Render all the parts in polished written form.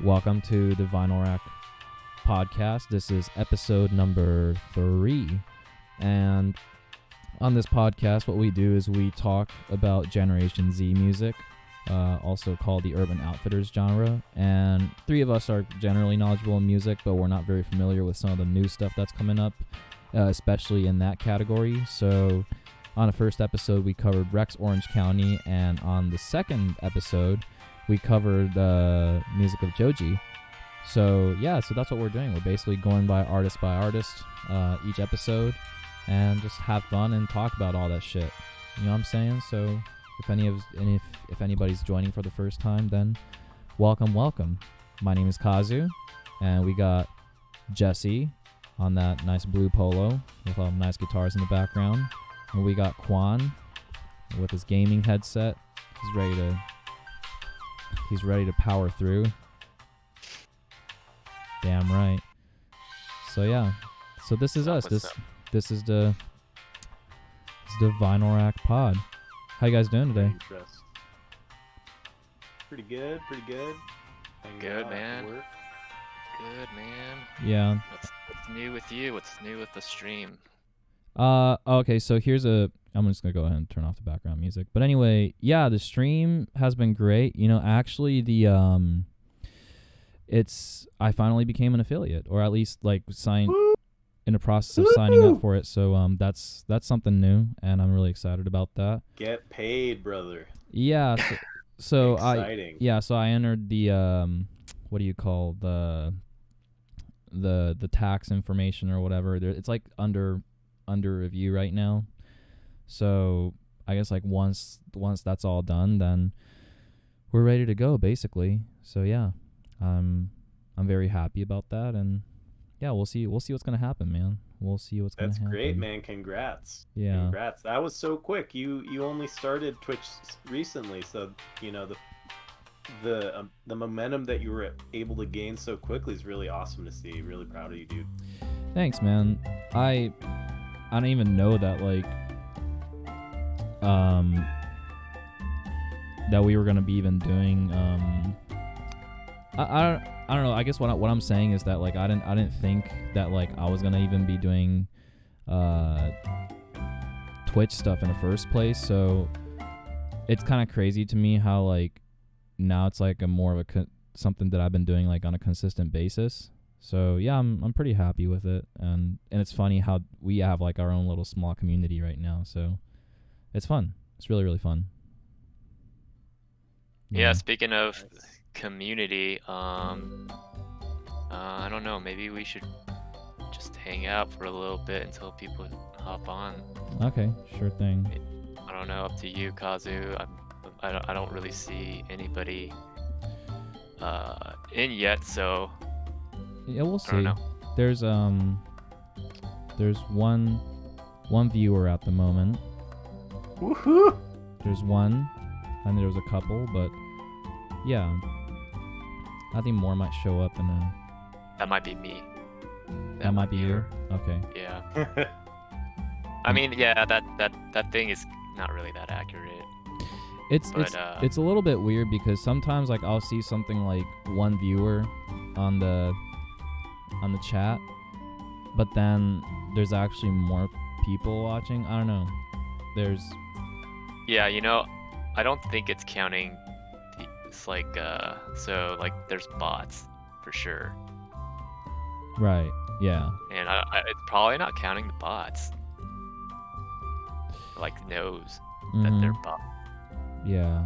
Welcome to the Vinyl Rack podcast. This is episode number 3. And on this podcast, what we do is we talk about Generation Z music, also called the Urban Outfitters genre. And 3 of us are generally knowledgeable in music, but we're not very familiar with some of the new stuff that's coming up, especially in that category. So on the first episode, we covered Rex Orange County, and on the second episode, we covered music of Joji. So that's what we're doing. We're basically going by artist each episode, and just have fun and talk about all that shit. You know what I'm saying? So if anybody's joining for the first time, then welcome. My name is Kazu, and we got Jesse on that nice blue polo with all nice guitars in the background, and we got Kwan with his gaming headset. He's ready to power through. Damn right. So yeah. So this is us. This is the Vinyl Rack Pod. How you guys doing today? Pretty good. Good, man. Good, man. Yeah. What's new with you? What's new with the stream? Okay, so I'm just gonna go ahead and turn off the background music. But anyway, yeah, the stream has been great. You know, actually I finally became an affiliate, or at least like in the process of signing up for it. So that's something new, and I'm really excited about that. Get paid, brother. Yeah. So exciting. So I entered the what do you call the tax information or whatever. It's like under review right now. So I guess like once that's all done, then we're ready to go basically. So yeah, I'm very happy about that, and yeah, we'll see what's gonna happen, man. We'll see what's gonna happen. That's great, man. Congrats. Yeah. Congrats. That was so quick. You only started Twitch recently, so you know the momentum that you were able to gain so quickly is really awesome to see. Really proud of you, dude. Thanks, man. I don't even know that that we were gonna be even doing. I don't know. I guess what I'm saying is that like I didn't think that like I was gonna even be doing Twitch stuff in the first place. So it's kind of crazy to me how like now it's like a more of something that I've been doing like on a consistent basis. So yeah, I'm pretty happy with it, and it's funny how we have like our own little small community right now. So it's fun. It's really fun. Yeah. Speaking of community, I don't know. Maybe we should just hang out for a little bit until people hop on. Okay, sure thing. I don't know. Up to you, Kazu. I don't really see anybody in yet, so. Yeah, we'll see. I don't know. There's one viewer at the moment. Woohoo! There's one, and there's a couple, but yeah, I think more might show up in a. That might be me. That might be you. Okay. Yeah. I mean, yeah, that thing is not really that accurate. It's a little bit weird because sometimes like I'll see something like one viewer on the chat, but then there's actually more people watching. I don't know. Yeah, you know, I don't think it's counting. It's like so like there's bots for sure. Right. Yeah. And it's probably not counting the bots. Like knows that they're bots. Yeah.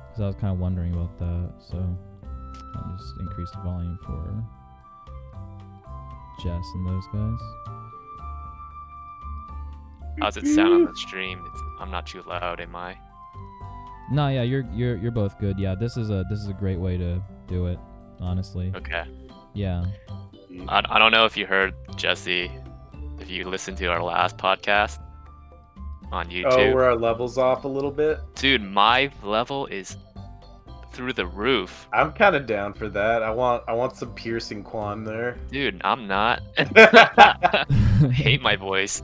Because I was kind of wondering about that, so I'll just increase the volume for Jess and those guys. How's it sound on the stream? I'm not too loud, am I? No, yeah, you're both good. Yeah, this is a great way to do it, honestly. Okay. Yeah. I don't know if you heard, Jesse, if you listened to our last podcast on YouTube. Oh, were our levels off a little bit? Dude, my level is through the roof. I'm kind of down for that. I want some piercing Kwan there. Dude, I'm not. I hate my voice.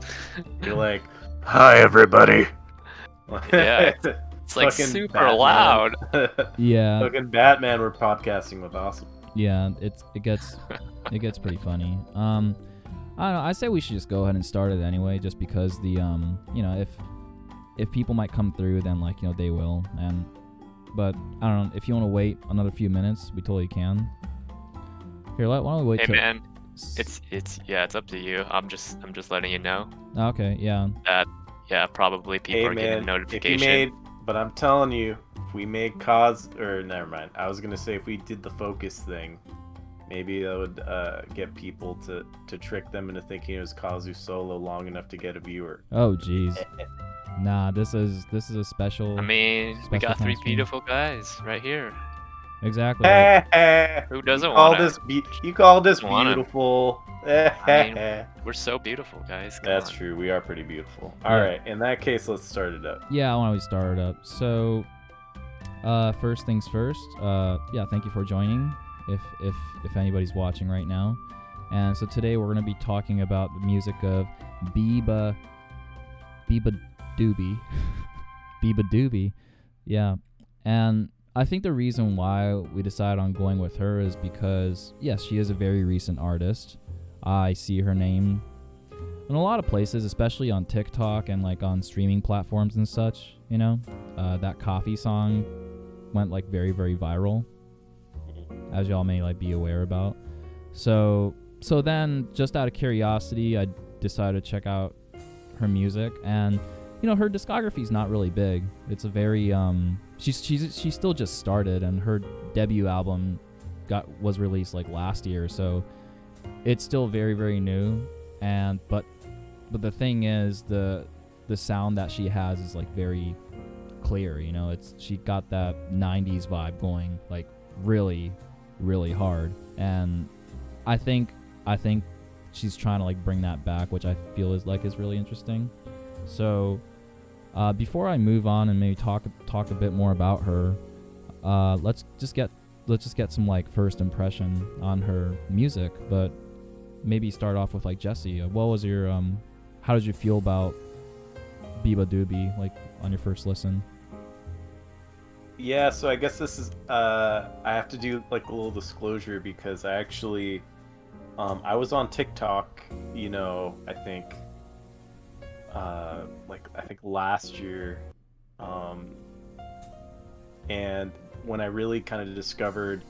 You're like, hi everybody. Yeah, It's like Fucking super Batman. loud. Yeah, Fucking Batman we're podcasting with. Awesome. yeah, it gets pretty funny. I don't know. I say we should just go ahead and start it anyway, just because the if people might come through, then like they will. But I don't know, if you want to wait another few minutes, we totally can. Here, why don't we wait? Hey till... man, it's up to you. I'm just letting you know. Okay, yeah. That probably people Hey are getting a man, notification. but I'm telling you, if we made Kazu, or never mind. I was gonna say if we did the focus thing, maybe that would get people to trick them into thinking it was Kazu solo long enough to get a viewer. Oh jeez. Nah, this is a special. I mean, we got special three stream. beautiful guys right here. Exactly. Right. Who doesn't call want this you call this Want 'em. beautiful? We're so beautiful, guys. Come That's on. true. We are pretty beautiful. Yeah. All right. In that case, let's start it up. Yeah, why don't we start it up? So, first things first. Yeah, thank you for joining. If anybody's watching right now, and so today we're gonna be talking about the music of Beabadoobee, Beabadoobee, yeah, and I think the reason why we decided on going with her is because yes, she is a very recent artist. I see her name in a lot of places, especially on TikTok and like on streaming platforms and such. That coffee song went like very, very viral, as y'all may like be aware about. So then, just out of curiosity, I decided to check out her music, and her discography's not really big. It's a very she still just started, and her debut album was released like last year, so it's still very, very new. And but the thing is, the sound that she has is like very clear. She got that 90s vibe going like really, really hard, and I think she's trying to like bring that back, which I feel is really interesting. So before I move on and maybe talk a bit more about her, let's just get some like first impression on her music. But maybe start off with like Jesse. What was your how did you feel about Beabadoobee like on your first listen? Yeah, so I guess this is I have to do like a little disclosure because I actually I was on TikTok, I think last year, and when I really kind of discovered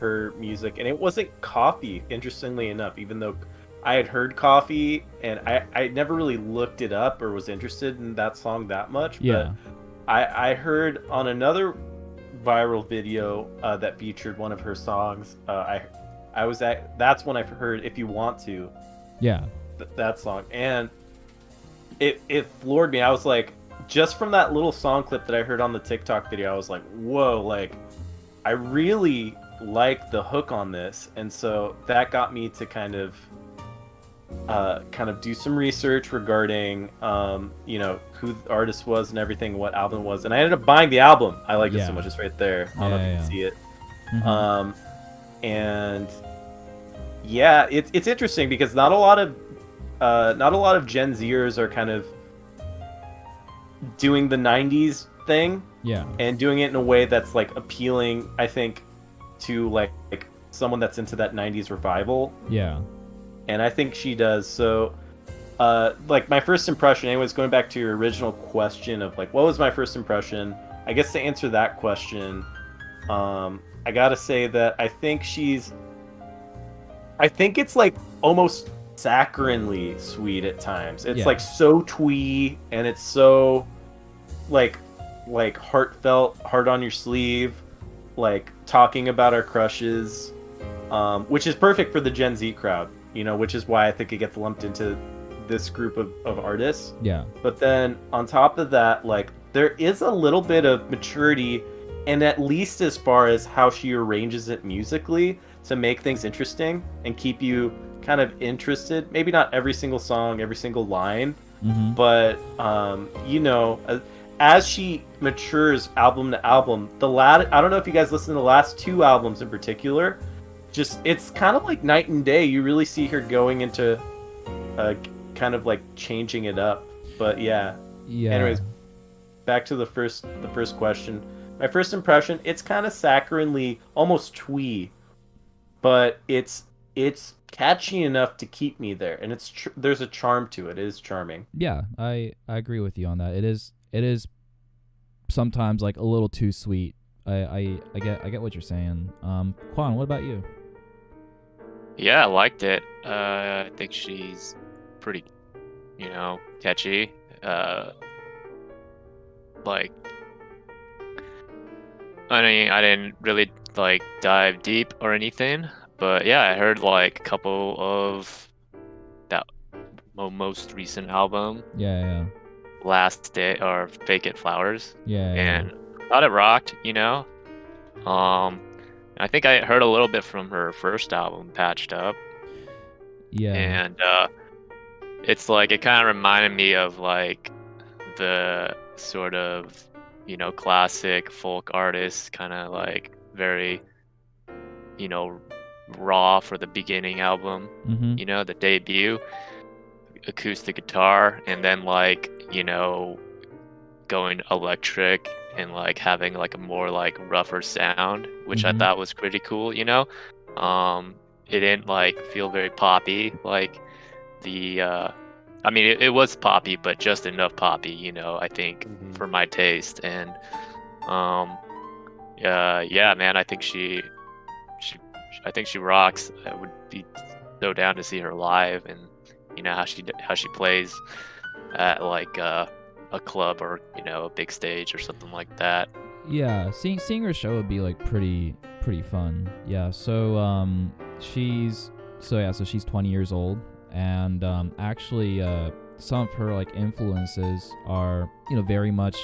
her music, and it wasn't Coffee, interestingly enough, even though I had heard Coffee and I never really looked it up or was interested in that song that much. Yeah. But I heard on another viral video that featured one of her songs. That's when I heard "If You Want To." Yeah. That song, and it floored me. I was like, just from that little song clip that I heard on the TikTok video, I was like, whoa, like I really like the hook on this, and so that got me to kind of do some research regarding who the artist was and everything, what album it was, and I ended up buying the album. I like it so much. It's right there. I don't know if you can see it. Mm-hmm. And yeah, it's interesting because not a lot of Gen Zers are kind of doing the 90s thing, and doing it in a way that's like appealing, I think, to like someone that's into that 90s revival. Yeah. And I think she does. So like my first impression, anyways, going back to your original question of like what was my first impression, I guess to answer that question, I gotta say that I think it's like almost saccharinely sweet at times. It's like so twee, and it's so like heartfelt, heart on your sleeve, like talking about our crushes, which is perfect for the Gen Z crowd, which is why I think it gets lumped into this group of artists. Yeah. But then on top of that, like there is a little bit of maturity, and at least as far as how she arranges it musically to make things interesting and keep you kind of interested. Maybe not every single song, every single line, but as she matures album to album, I don't know if you guys listen to the last two albums in particular, just it's kind of like night and day. You really see her going into kind of like changing it up. But yeah. Anyways, back to the first question. My first impression, it's kind of saccharinely, almost twee, but it's catchy enough to keep me there, and there's a charm to it. It is charming. Yeah, I agree with you on that. It is sometimes like a little too sweet. I get what you're saying. Kwan, what about you? Yeah, I liked it. I think she's pretty, catchy. Like, I mean, I didn't really like dive deep or anything, but yeah, I heard like a couple of that most recent album, Yeah. Last Day or Fake It Flowers, Yeah. and I thought it rocked. I think I heard a little bit from her first album, Patched Up. Yeah. And it's like it kind of reminded me of like the sort of classic folk artists, kind of like very raw for the beginning album. Mm-hmm. The debut acoustic guitar, and then like going electric and like having like a more like rougher sound, which I thought was pretty cool. It didn't like feel very poppy like the I mean it was poppy, but just enough poppy, I think for my taste. And yeah, man, I think she rocks. I would be so down to see her live, and how she plays at like a club or a big stage or something like that. Yeah, seeing her show would be like pretty fun. Yeah, so she's 20 years old, and actually some of her like influences are very much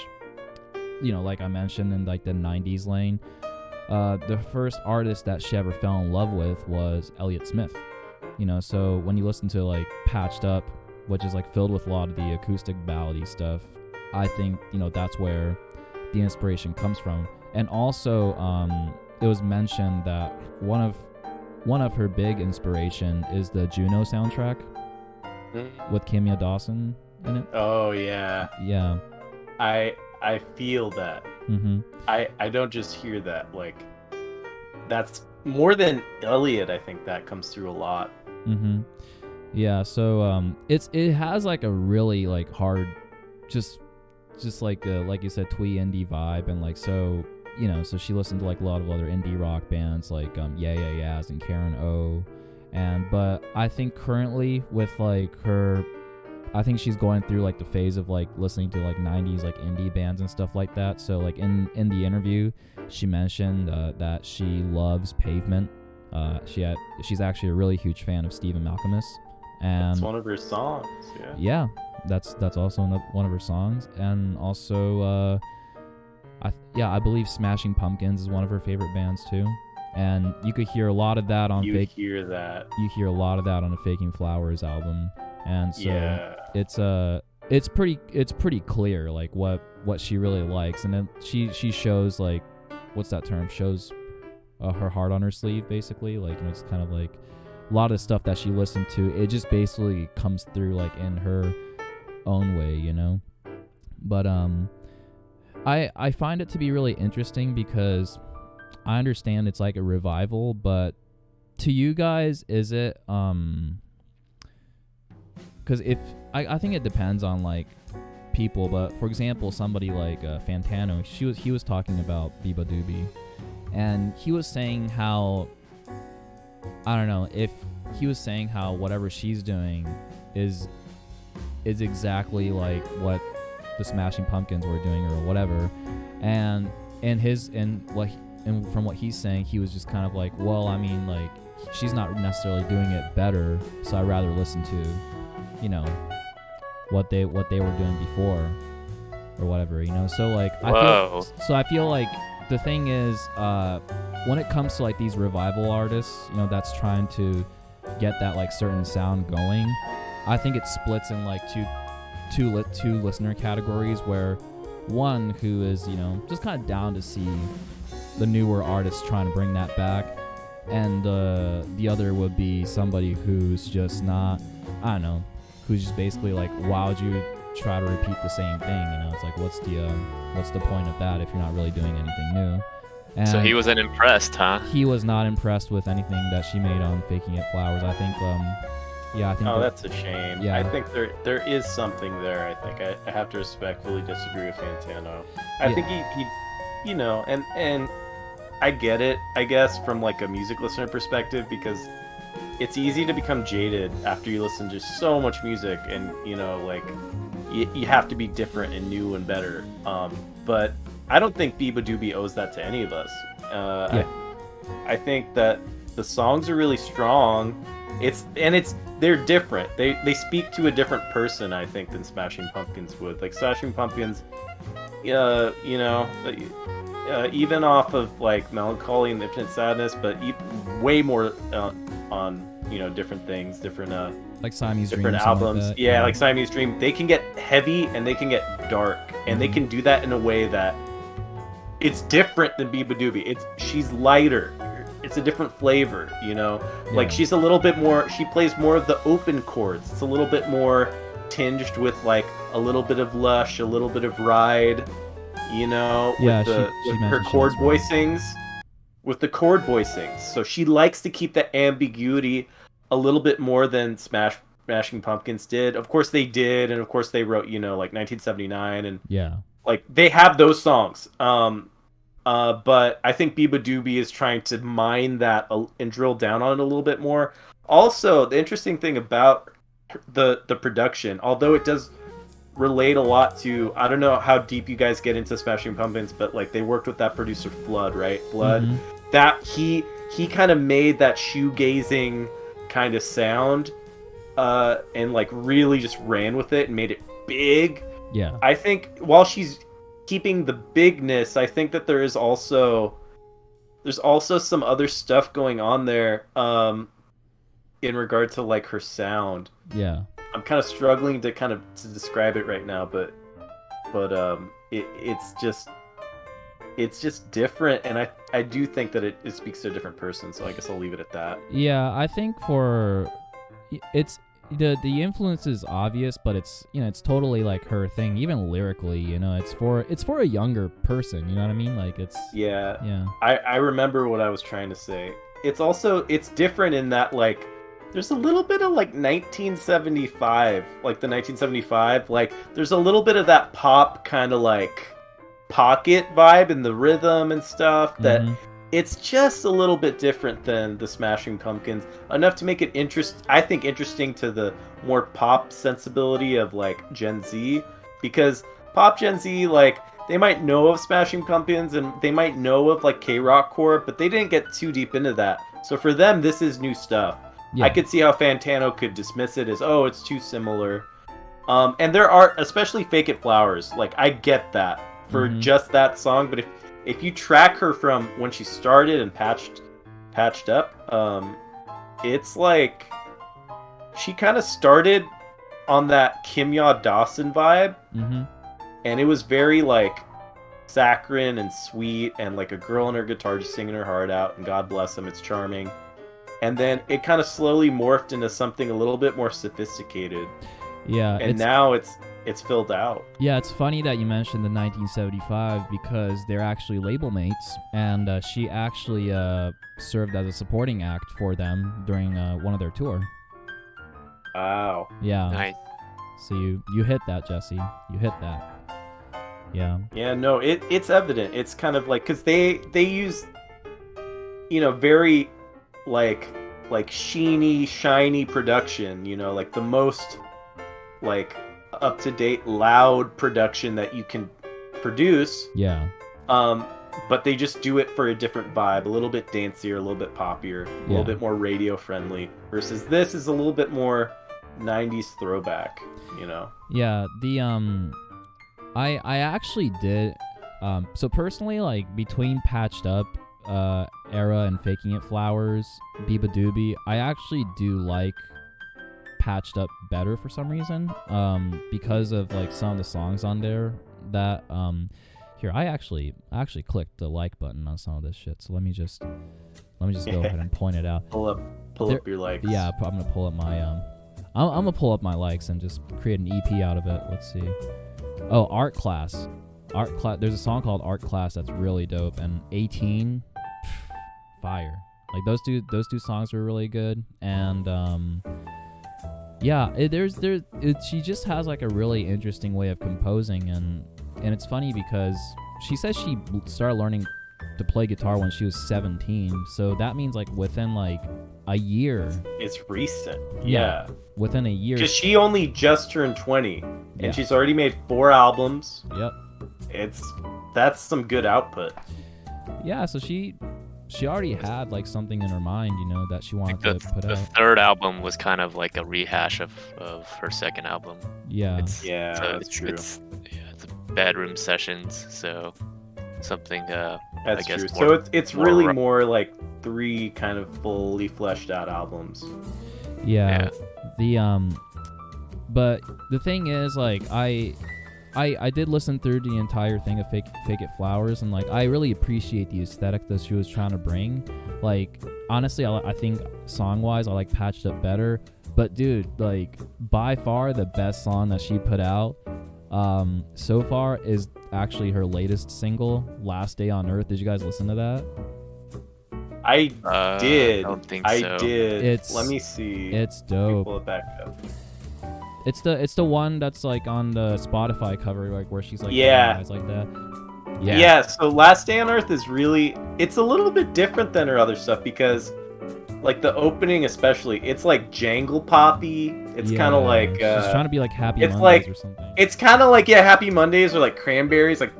like I mentioned in like the 90s lane. The first artist that she ever fell in love with was Elliott Smith. So when you listen to like Patched Up, which is like filled with a lot of the acoustic ballady stuff, I think that's where the inspiration comes from. And also it was mentioned that one of her big inspiration is the Juno soundtrack with Kimya Dawson in it. Oh yeah. Yeah. I feel that. I don't just hear that. Like, that's more than Elliot. I think that comes through a lot. Yeah. So it has like a really like hard, just like you said, twee indie vibe, and like so she listened to like a lot of other indie rock bands like Yeah Yeahs and Karen O, but I think currently with like her, I think she's going through like the phase of like listening to like 90s like indie bands and stuff like that. So like in the interview, she mentioned that she loves Pavement. She's actually a really huge fan of Stephen Malkmus, and it's one of her songs. Yeah, that's also one of her songs, and also I believe Smashing Pumpkins is one of her favorite bands too. And you could hear a lot of that on You hear a lot of that on the Faking Flowers album. And so yeah. it's pretty clear like what she really likes, and then she shows like, what's that term, shows her heart on her sleeve, basically. Like it's kind of like a lot of stuff that she listened to, it just basically comes through like in her own way, but I find it to be really interesting because I understand it's like a revival, but to you guys, is it because I think it depends on like people, but for example, somebody like Fantano, he was talking about Beabadoobee, and he was saying how, I don't know, if he was saying how whatever she's doing is exactly like what the Smashing Pumpkins were doing or whatever, and from what he's saying, he was just kind of like, well, I mean, like, she's not necessarily doing it better, so I'd rather listen to what they were doing before or whatever, so like I feel like the thing is, when it comes to like these revival artists, that's trying to get that like certain sound going, I think it splits in like two listener categories, where one who is just kind of down to see the newer artists trying to bring that back, and the other would be somebody who's just not, I don't know, who's just basically like, why would you try to repeat the same thing. It's like, what's the point of that if you're not really doing anything new? And so he wasn't impressed, huh? he was not impressed with anything that she made on Faking It Flowers. I think Oh, that's a shame. Yeah. I think there is something there. I think I have to respectfully disagree with Fantano. I think he and I get it, I guess, from like a music listener perspective, because it's easy to become jaded after you listen to so much music, and like you have to be different and new and better. But I don't think Beabadoobee owes that to any of us. I think that the songs are really strong. They're different. They speak to a different person, I think, than Smashing Pumpkins would. Like Smashing Pumpkins, even off of like Melancholy and Infinite Sadness, but way more on different things, different like Siamese Dream, different albums. like like Siamese Dream. They can get heavy and they can get dark, and they can do that in a way that it's different than Beabadoobee. She's lighter. It's a different flavor, Like she's a little bit more. She plays more of the open chords. It's a little bit more tinged with like a little bit of Lush, a little bit of Ride, with her chord voicings. With the chord voicings, so she likes to keep that ambiguity a little bit more than Smashing Pumpkins did. Of course they did, and of course they wrote, like 1979, and like they have those songs. But I think Beabadoobee is trying to mine that and drill down on it a little bit more. Also, the interesting thing about the production, although it does relate a lot to, I don't know how deep you guys get into Smashing Pumpkins, but like they worked with that producer Flood, right? Flood. Mm-hmm. That he kind of made that shoegazing kind of sound, and like really just ran with it and made it big. Yeah. I think while she's keeping the bigness, I think that there's also some other stuff going on there in regard to like her sound. Yeah. I'm kind of struggling to describe it right now, but it's just different, and I do think that it speaks to a different person, so I guess I'll leave it at that. Yeah, I think it's the influence is obvious, but it's it's totally like her thing, even lyrically. It's for a younger person. You know what I mean? Like it's yeah. I remember what I was trying to say. It's different in that like there's a little bit of like 1975, like the 1975, like there's a little bit of that pop kind of like pocket vibe in the rhythm and stuff that. Mm-hmm. It's just a little bit different than the Smashing Pumpkins, enough to make it interesting to the more pop sensibility of like Gen Z, because pop Gen Z, like they might know of Smashing Pumpkins and they might know of like K-Rock core, but they didn't get too deep into that. So for them, this is new stuff. Yeah. I could see how Fantano could dismiss it as, oh, it's too similar. And there are, especially Fake It Flowers, like I get that for just that song, but if you track her from when she started and patched up, it's like she kind of started on that Kimya Dawson vibe, and it was very like saccharine and sweet, and like a girl on her guitar just singing her heart out, and God bless them, it's charming. And then it kind of slowly morphed into something a little bit more sophisticated. Yeah, and now it's filled out. Yeah, it's funny that you mentioned the 1975 because they're actually label mates, and she actually served as a supporting act for them during one of their tour. Wow. Yeah. Nice. So you hit that, Jesse. You hit that. Yeah. Yeah, no, it's evident. It's kind of like, because they use, very like sheeny, shiny production, like the most like up-to-date loud production that you can produce. Yeah. But they just do it for a different vibe, a little bit dancier, a little bit poppier, a little bit more radio friendly, versus this is a little bit more 90s throwback, Yeah, the I actually did so personally, like between Patched Up era and Faking It Flowers, Beabadoobee, I actually do like Patched Up better for some reason, because of like some of the songs on there that here I actually clicked the like button on some of this shit, so let me just go ahead and point it out. Pull up your likes. Yeah, I'm gonna pull up my I'm gonna pull up my likes and just create an EP out of it. Let's see. Oh, Art Class. There's a song called Art Class that's really dope, and 18, fire. Like those two songs were really good, and yeah, she just has like a really interesting way of composing, and it's funny because she says she started learning to play guitar when she was 17, so that means like within like a year. It's recent. Yeah. Within a year. Because she only just turned 20, and she's already made 4 albums. Yep. That's some good output. Yeah, so she already had like something in her mind, you know, that she wanted to put out. The third album was kind of like a rehash of her second album. Yeah. That's true. It's bedroom sessions, so something. That's I guess true. More, so it's really more like 3 kind of fully fleshed out albums. Yeah. But the thing is, like, I did listen through the entire thing of Fake It Flowers, and like I really appreciate the aesthetic that she was trying to bring. Like honestly, I think song wise I like Patched Up better, but dude, like by far the best song that she put out so far is actually her latest single, Last Day on Earth. Did you guys listen to that? I did. I don't think so. I did. Let me see. It's dope. Pull it back up. It's the one that's like on the Spotify cover, like where she's like eyes like that. Yeah. So Last Day on Earth is it's a little bit different than her other stuff because, like the opening especially, it's like jangle poppy. It's kind of like she's trying to be like Happy Mondays like, or something. It's kind of like Happy Mondays or like Cranberries, like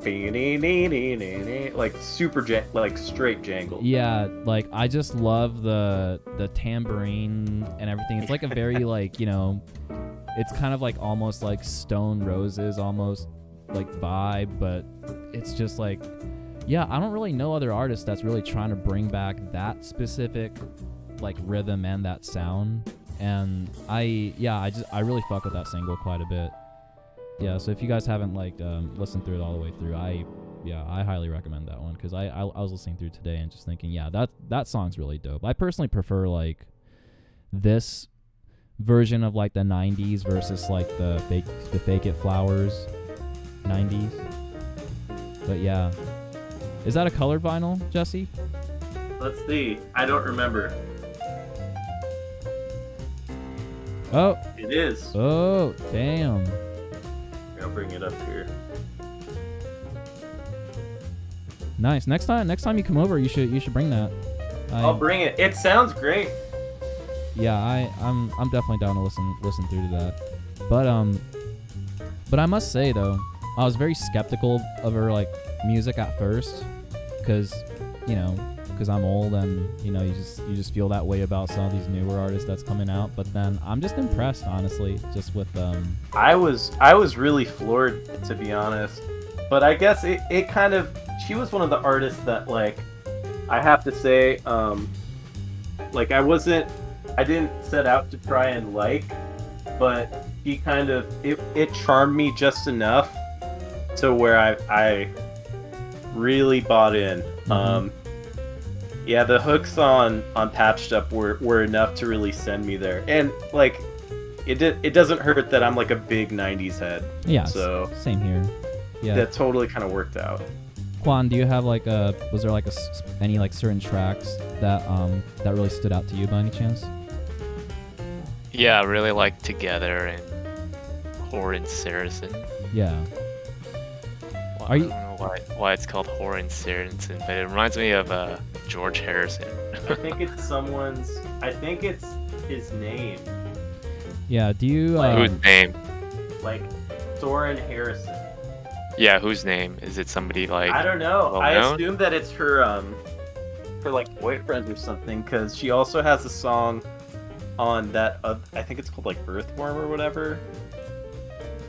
super like straight jangle. Yeah, like I just love the tambourine and everything. It's like a very like, you know, it's kind of like almost like Stone Roses almost like vibe, but it's just like, yeah, I don't really know other artists that's really trying to bring back that specific like rhythm and that sound. And I really fuck with that single quite a bit. Yeah, so if you guys haven't like listened through it all the way through, I highly recommend that one, because I was listening through today and just thinking, yeah, that song's really dope. I personally prefer like this version of like the 90s versus like the Fake It Flowers 90s. But yeah, is that a colored vinyl, Jesse? Let's see. I don't remember. Oh, it is. Oh, damn. I'll bring it up here. Nice. Next time you come over, you should bring that. I'll bring it. It sounds great. Yeah, I'm definitely down to listen through to that. But I must say though, I was very skeptical of her like music at first, because I'm old, and you just feel that way about some of these newer artists that's coming out. But then I'm just impressed, honestly, just with I was really floored, to be honest. But I guess it kind of, she was one of the artists that, like, I have to say, like I didn't set out to try and like, but he kind of, it charmed me just enough to where I really bought in. Mm-hmm. Yeah, the hooks on Patched Up were enough to really send me there. And like it doesn't hurt that I'm like a big 90s head. Yeah, so same here. Yeah, that totally kind of worked out. Kwan, do you have like was there like any like certain tracks that really stood out to you by any chance? Yeah, I really like Together and Whore and Saracen. Yeah. Well, I don't know why it's called Whore and Saracen, but it reminds me of George Harrison. I think it's his name. Yeah, do you whose name? Like Soren Harrison. Yeah, whose name? Is it somebody like I don't know. well I known? assume that it's her like boyfriend or something, because she also has a song on that I think it's called like Earthworm or whatever.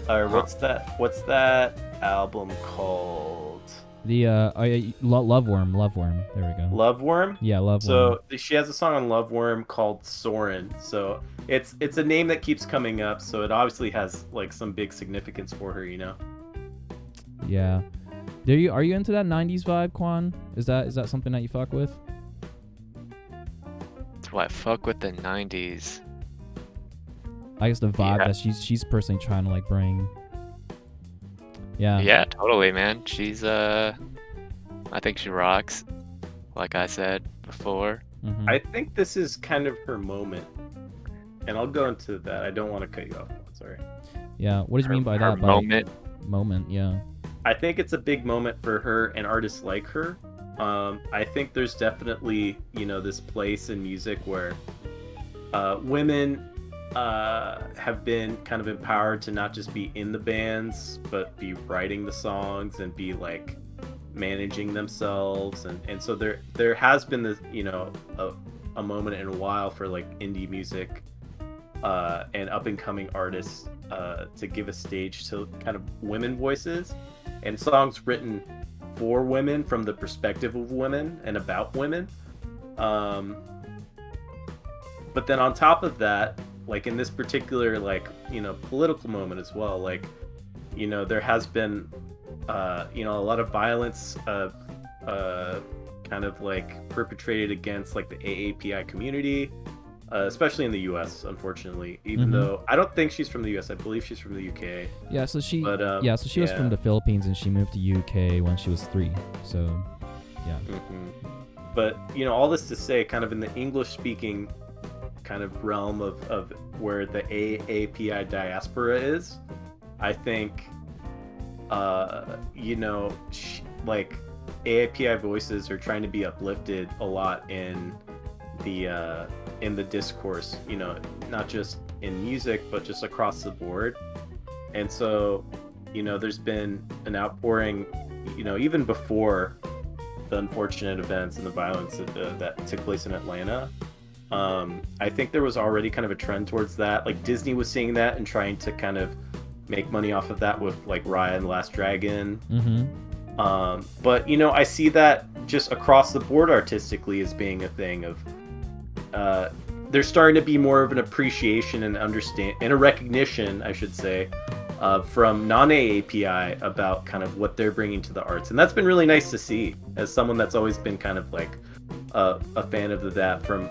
Or what's that album called? The Loveworm. There we go. Loveworm? Yeah, Loveworm. So she has a song on Loveworm called Soren. So it's a name that keeps coming up, so it obviously has like some big significance for her, you know. Yeah. Are you into that 90s vibe, Kwan? Is that something that you fuck with? Do I fuck with the 90s? I guess the vibe Yeah. that she's personally trying to like bring. Yeah. Yeah, totally, man. She's I think she rocks, like I said before. Mm-hmm. I think this is kind of her moment, and I'll go into that. I don't want to cut you off. Sorry. Yeah. What do you mean by Her that? By moment, yeah. I think it's a big moment for her and artists like her. I think there's definitely, this place in music where women have been kind of empowered to not just be in the bands, but be writing the songs and be like managing themselves. And so there has been this, a moment in a while for like indie music and up and coming artists to give a stage to kind of women voices and songs written for women from the perspective of women and about women. But then on top of that, like in this particular political moment as well, like there has been a lot of violence kind of like perpetrated against like the AAPI community, especially in the US, unfortunately, even though I don't think she's from the US. I believe she's from the UK. Yeah, so she But, she was from the Philippines and she moved to UK when she was 3. So yeah. But all this to say, kind of in the English speaking kind of realm of where the AAPI diaspora is, I think like AAPI voices are trying to be uplifted a lot in the discourse, not just in music but just across the board. And so there's been an outpouring, even before the unfortunate events and the violence that took place in Atlanta. I think there was already kind of a trend towards that. Like Disney was seeing that and trying to kind of make money off of that with like Raya and the Last Dragon. But I see that just across the board artistically as being a thing of there's starting to be more of an appreciation and and a recognition, I should say, from non-AAPI about kind of what they're bringing to the arts. And that's been really nice to see as someone that's always been kind of like a fan of that from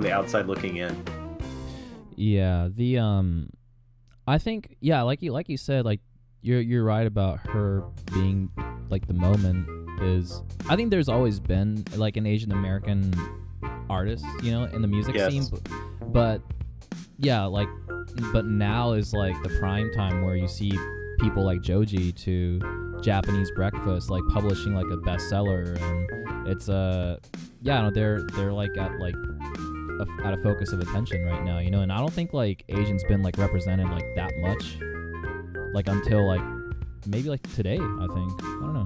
the outside looking in. Yeah, I think like you said, like you're right about her being like the moment is. I think there's always been like an Asian American artist, in the music scene, but but now is like the prime time where you see people like Joji to Japanese Breakfast like publishing like a bestseller, and it's they're like at a focus of attention right now, and I don't think like Asian's been like represented like that much like until like maybe like today. I think, I don't know,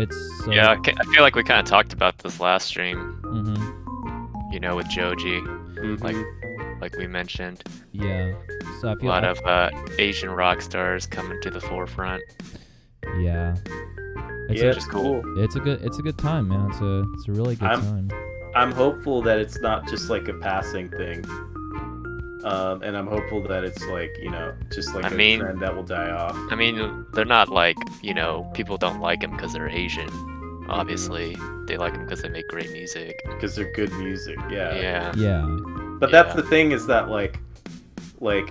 it's I feel like we kind of talked about this last stream, with Joji, like we mentioned. Yeah, so I feel a lot of Asian rock stars coming to the forefront. Yeah, It's cool. It's a good time, man. It's a really good time. I'm hopeful that it's not just like a passing thing, and I'm hopeful that it's like just like a trend that will die off. I mean, they're not like people don't like them because they're Asian. Obviously, they like them because they make great music. Because they're good music. Yeah. But that's the thing, is that like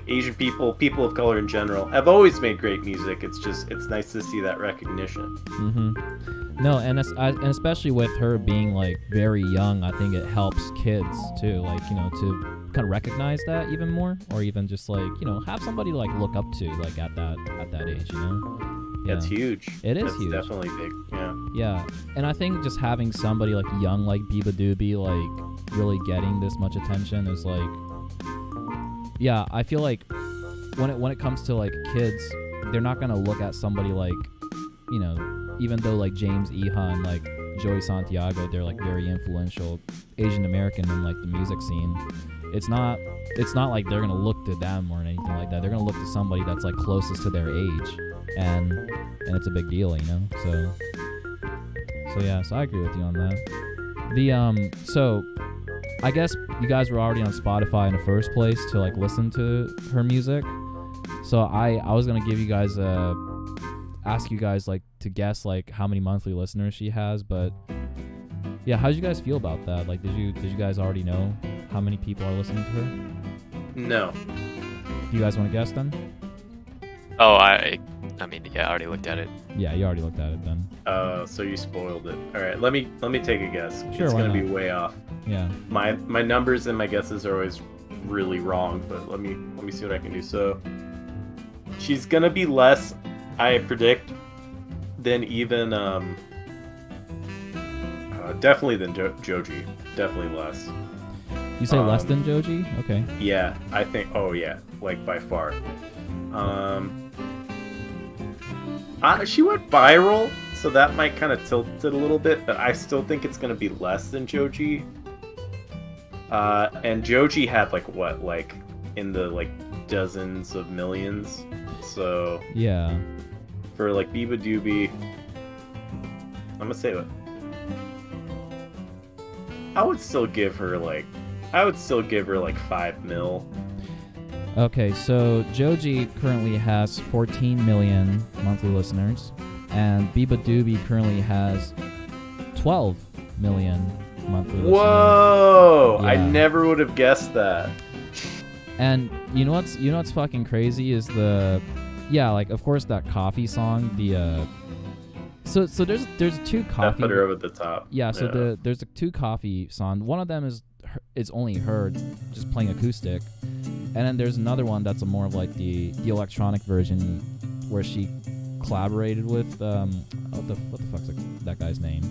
Asian people of color in general, have always made great music. It's nice to see that recognition. No, and especially with her being like very young, I think it helps kids too, like to kind of recognize that even more, or even just like have somebody to like look up to like at that age, Yeah, it's huge. It's huge. Definitely big. Yeah, and I think just having somebody like young like Beabadoobee like really getting this much attention is like, I feel like when it comes to like kids, they're not gonna look at somebody like, even though like James Ehan, like Joey Santiago, they're like very influential Asian American in like the music scene. It's not like they're gonna look to them or anything like that. They're gonna look to somebody that's like closest to their age, and it's a big deal, So so I agree with you on that. So I guess you guys were already on Spotify in the first place to like listen to her music. So I was gonna give you guys ask you guys like to guess like how many monthly listeners she has, but how did you guys feel about that? Like, did you guys already know how many people are listening to her? No. Do you guys want to guess then? Oh, I mean, yeah, I already looked at it. Yeah, you already looked at it then. So you spoiled it. All right, let me take a guess. Sure, It's why gonna be not? way off. Yeah. My numbers and my guesses are always really wrong, but let me see what I can do. So she's gonna be less, I predict, than even definitely than Joji. Definitely less. You say less than Joji? Okay. Yeah, I think. Oh yeah, like by far. She went viral, so that might kind of tilt it a little bit, but I still think it's gonna be less than Joji. And Joji had like in the dozens of millions. So yeah, for like Beabadoobee, I'm gonna say what. I would still give her like 5 mil. Okay, so Joji currently has 14 million monthly listeners, and Beabadoobee currently has 12 million monthly listeners. Whoa! Yeah. I never would have guessed that. And you know what's fucking crazy is of course that coffee song, so there's two coffee. That put her over the top. Yeah, so there's two coffee songs. One of them is only her just playing acoustic, and then there's another one that's more of like the electronic version where she collaborated with what the fuck's that guy's name?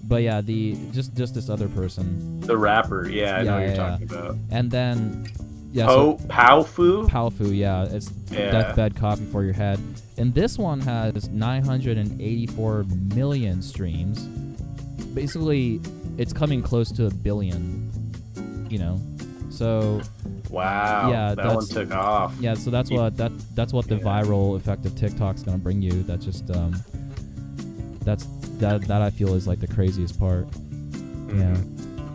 But yeah, just this other person. The rapper, I know what you're talking about. And then Powfu, yeah, it's deathbed coffee for your head. And this one has 984 million streams. Basically, it's coming close to 1 billion. So wow, yeah, that one took off. Yeah, so that's what the viral effect of TikTok's gonna bring you. That's just that I feel is like the craziest part. Mm-hmm. Yeah.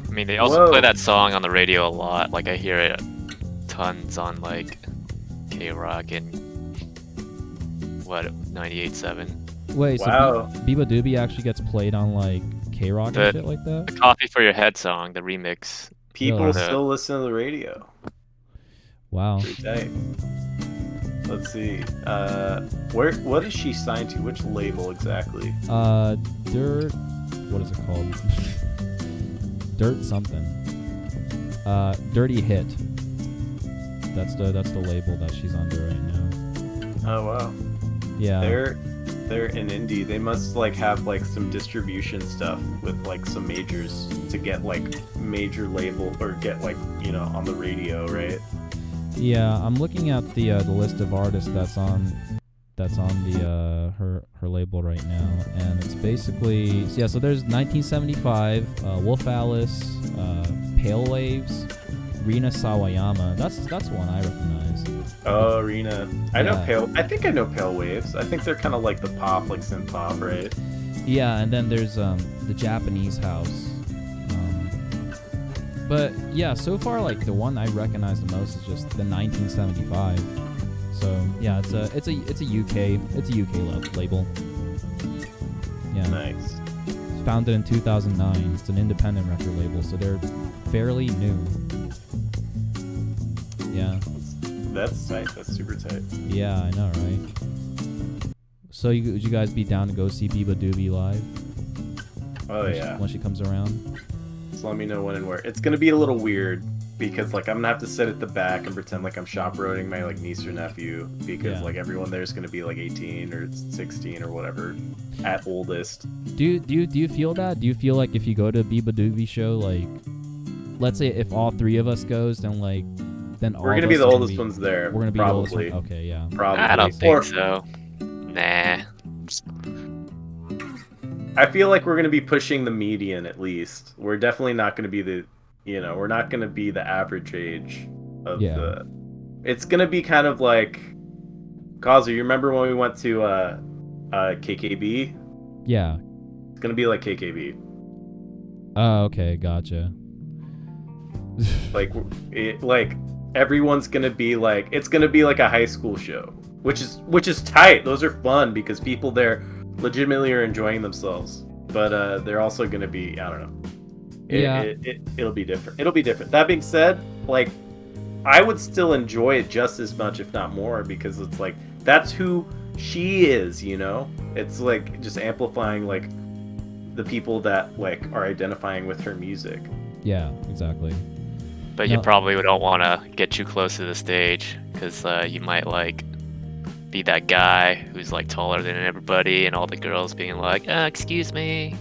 I mean, they also play that song on the radio a lot. Like, I hear it tons on like K-Rock and 98.7. Wait, wow. so Beabadoobee actually gets played on like K-Rock and shit like that? The Coffee for Your Head song, the remix. People still listen to the radio. Wow. Pretty tight. Let's see. What is she signed to? Which label exactly? Dirt. What is it called? Dirt something. Dirty Hit. That's the label that she's under right now. Oh wow. Yeah. They're in indie. They must have some distribution stuff with some majors to get major label or get on the radio, right? Yeah, I'm looking at the list of artists that's on the her label right now, and it's basically so there's 1975, Wolf Alice, Pale Waves, Rina Sawayama. That's one I recognize. Oh, Rina. I think I know Pale Waves. I think they're kind of like the pop, synth pop, right? Yeah, and then there's the Japanese house. But yeah, so far the one I recognize the most is just the 1975. So yeah, it's a UK label. Yeah. Nice. It's founded in 2009. It's an independent record label, so they're fairly new. Yeah. That's tight. That's super tight. Yeah, I know, right? So would you guys be down to go see Beabadoobee live? Oh when she comes around? Just let me know when and where. It's gonna be a little weird because I'm gonna have to sit at the back and pretend I'm chaperoning my niece or nephew because everyone there's gonna be 18 or 16 or whatever at oldest. Do you feel that? Do you feel like if you go to a Beabadoobee show, let's say if all three of us goes, then we're gonna be the oldest ones there. We're gonna be probably. The oldest. Okay, yeah. Probably. I don't think so. Nah. I feel like we're going to be pushing the median at least. We're definitely not going to be we're not going to be the average age of the... It's going to be kind of like... Kazu, you remember when we went to KKB? Yeah. It's going to be like KKB. Oh, okay, gotcha. Everyone's going to be it's going to be like a high school show, which is tight. Those are fun because people there legitimately are enjoying themselves, but they're also going to be, I don't know. It'll be different. That being said, I would still enjoy it just as much, if not more, because it's like that's who she is, you know? It's like just amplifying like the people that like are identifying with her music. Yeah, exactly. But you probably don't want to get too close to the stage because you might like be that guy who's like taller than everybody, and all the girls being like, "Excuse me,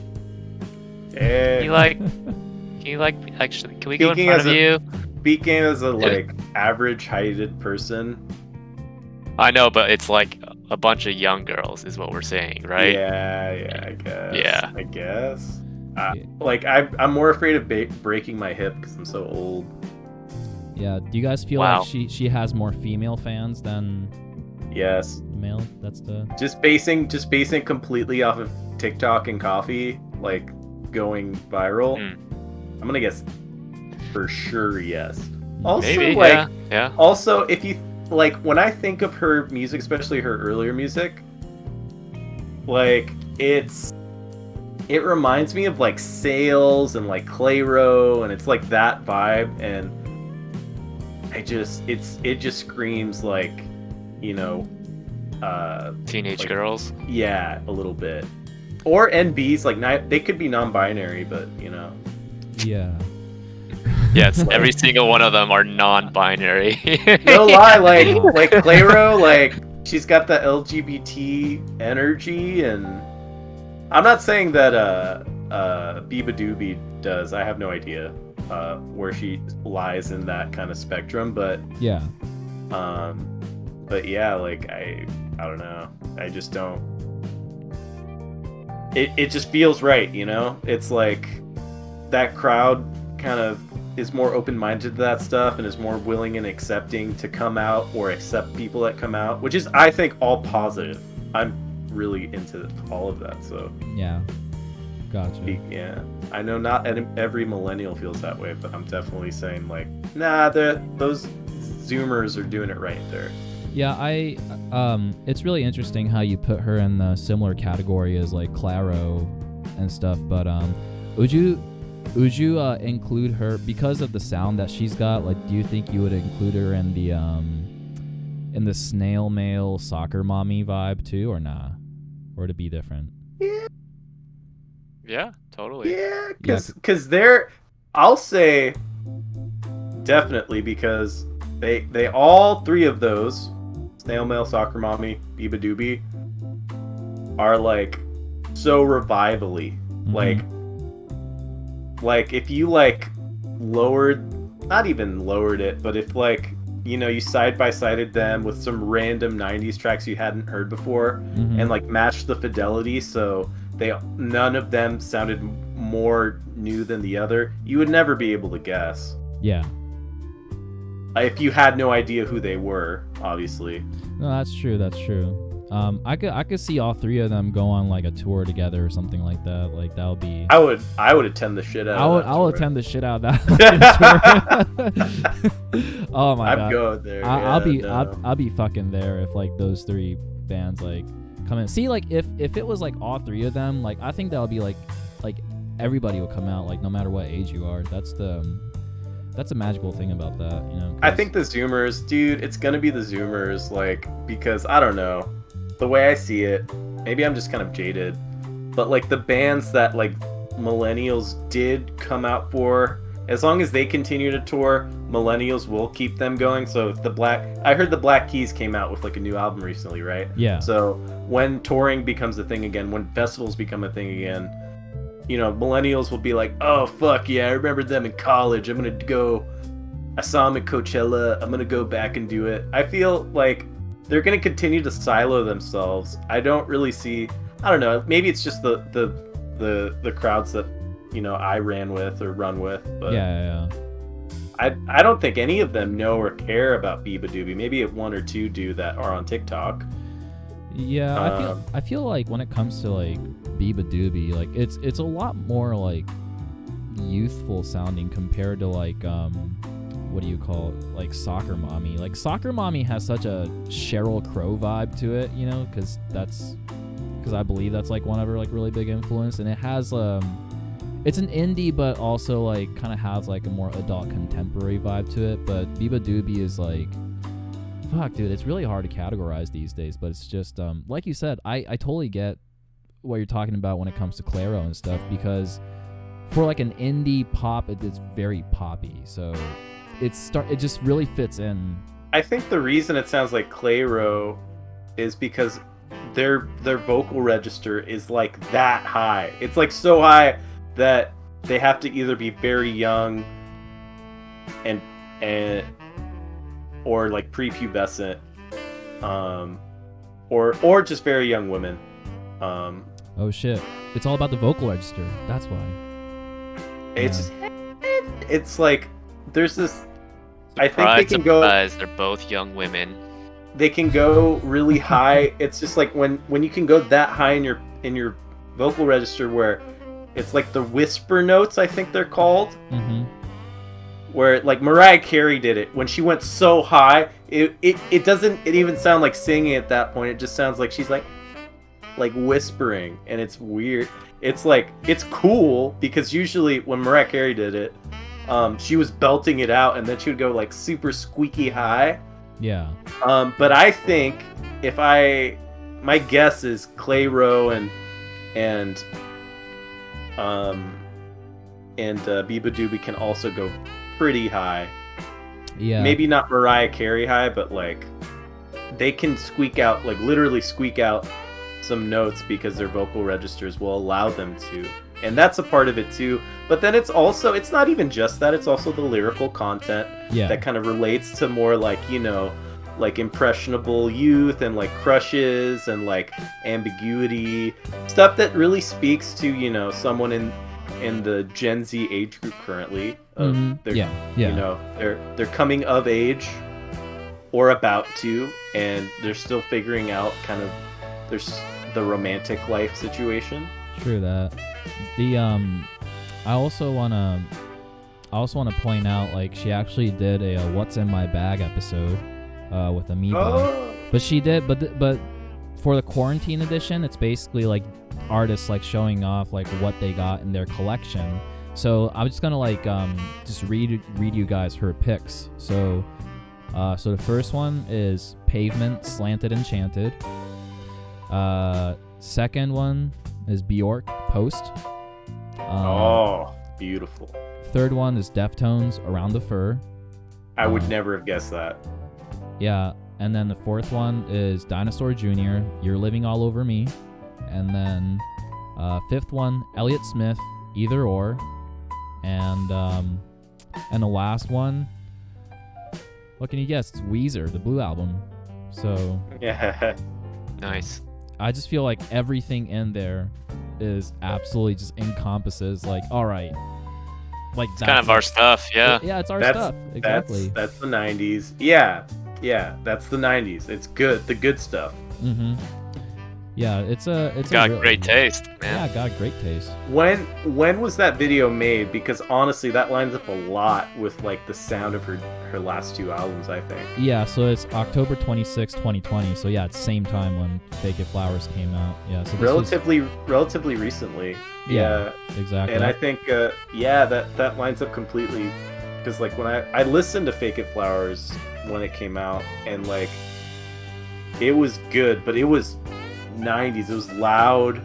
Yeah. can you like actually? Can we go in Speaking front as of you?" Speaking as a like average heighted person. I know, but it's like a bunch of young girls, is what we're saying, right? Yeah, I guess. Yeah. I guess. Like I'm more afraid of breaking my hip because I'm so old. Yeah. Do you guys feel Wow. like she has more female fans than Yes. male? That's the Just basing completely off of TikTok and coffee, like going viral. I'm gonna guess for sure yes. Also, Maybe, like, yeah. Also, if you like, when I think of her music, especially her earlier music, like it reminds me of like Sales and like Clayro, and it's like that vibe, and it just screams like, you know, Teenage like, girls. Yeah, a little bit. Or NBs, like they could be non-binary, but you know. yeah. Yes, every single one of them are non-binary. No lie, like Clayro, like she's got the LGBT energy, and I'm not saying that Beabadoobee does. I have no idea where she lies in that kind of spectrum, but Yeah. But yeah, like I don't know. I just don't. It just feels right, you know. It's like that crowd kind of is more open-minded to that stuff and is more willing and accepting to come out or accept people that come out, which is, I think, all positive. I'm really into all of that, so Yeah. Gotcha. yeah. I know not every millennial feels that way, but I'm definitely saying like, nah, those Zoomers are doing it right there. Yeah, it's really interesting how you put her in the similar category as like Claro and stuff, but would you include her because of the sound that she's got? Like, do you think you would include her in the snail mail soccer mommy vibe too, or nah? Or to be different? Yeah, totally. Yeah, because they're, I'll say definitely, because they all three of those, Snail Mail, Soccer Mommy, Beabadoobee, are like so revivally. Like if you like not even lowered it, but if like, you know, you side-by-sided them with some random 90s tracks you hadn't heard before, and like matched the fidelity so none of them sounded more new than the other, you would never be able to guess. Yeah. If you had no idea who they were, obviously. No, that's true. I could see all three of them go on like a tour together or something like that. Like that would be. I would attend the shit out. I would attend the shit out of that tour. Oh my god! I'm going there. I'll be fucking there if like those three bands like come in. See, like if it was like all three of them, like I think that would be like everybody will come out, like no matter what age you are. That's a magical thing about that, you know. I think the Zoomers, dude, it's gonna be the Zoomers, like, because I don't know, the way I see it, maybe I'm just kind of jaded, but like the bands that like millennials did come out for, as long as they continue to tour, millennials will keep them going. So I heard the Black Keys came out with like a new album recently, right? Yeah. So when touring becomes a thing again, when festivals become a thing again, you know, millennials will be like, oh, fuck yeah, I remember them in college. I'm going to go. I saw them at Coachella. I'm going to go back and do it. I feel like they're going to continue to silo themselves. I don't really see, I don't know, maybe it's just the crowds that, you know, I ran with or run with. But yeah. I don't think any of them know or care about Beabadoobee. Maybe one or two do that are on TikTok. Yeah, I feel like when it comes to like Beabadoobee, like it's a lot more like youthful sounding compared to like what do you call it, like Soccer Mommy. Like Soccer Mommy has such a Sheryl Crow vibe to it, you know, because I believe that's like one of her like really big influence, and it It's an indie, but also like kind of has like a more adult contemporary vibe to it. But Beabadoobee is like, fuck, dude, it's really hard to categorize these days. But it's just like you said, I totally get what you're talking about when it comes to Clairo and stuff, because for like an indie pop, it's very poppy. So it just really fits in. I think the reason it sounds like Clairo is because their vocal register is like that high. It's like so high that they have to either be very young and or like prepubescent, or just very young women. Oh shit! It's all about the vocal register. That's why. It's like there's this. I think they can surprise, they're both young women. They can go really high. It's just like when you can go that high in your vocal register, where it's like the whisper notes, I think they're called. Mm-hmm. Where like Mariah Carey did it when she went so high, it doesn't even sound like singing at that point. It just sounds like she's like whispering, and it's weird. It's like, it's cool because usually when Mariah Carey did it, she was belting it out, and then she would go like super squeaky high. Yeah. But I think my guess is Clairo and Beabadoobee can also go pretty high. Yeah. Maybe not Mariah Carey high, but like they can literally squeak out some notes because their vocal registers will allow them to. And that's a part of it too. But then it's not even just that, it's also the lyrical content that kind of relates to more like, like impressionable youth and like crushes and like ambiguity, stuff that really speaks to, someone in the Gen Z age group currently. They're coming of age or about to, and they're still figuring out kind of the romantic life situation. True that. I also wanna point out, like, she actually did a What's in My Bag episode with Amoeba. Oh. But she did, but for the quarantine edition, it's basically like artists like showing off like what they got in their collection. So I'm just gonna like just read you guys her picks. So the first one is Pavement Slanted Enchanted. Second one is Bjork Post. Beautiful. Third one is Deftones Around the Fur. I would never have guessed that. Yeah, and then the fourth one is Dinosaur Jr. You're Living All Over Me. And then fifth one, Elliott Smith, Either Or. And the last one, what can you guess? It's Weezer, the Blue Album. So yeah, nice. I just feel like everything in there is absolutely just encompasses like, all right, like it's kind of our stuff. Yeah, it's our stuff. Exactly. That's the 90s. Yeah, that's the 90s. It's good, the good stuff. Mm-hmm. Yeah, it's got great taste, man. Yeah, got great taste. When was that video made? Because honestly, that lines up a lot with like the sound of her last two albums, I think. Yeah, so it's October 26, 2020. So yeah, it's the same time when Fake It Flowers came out. Yeah, so this relatively recently. Yeah, exactly. And I think that lines up completely, because like when I listened to Fake It Flowers when it came out, and like it was good, but it was 90s. It was loud,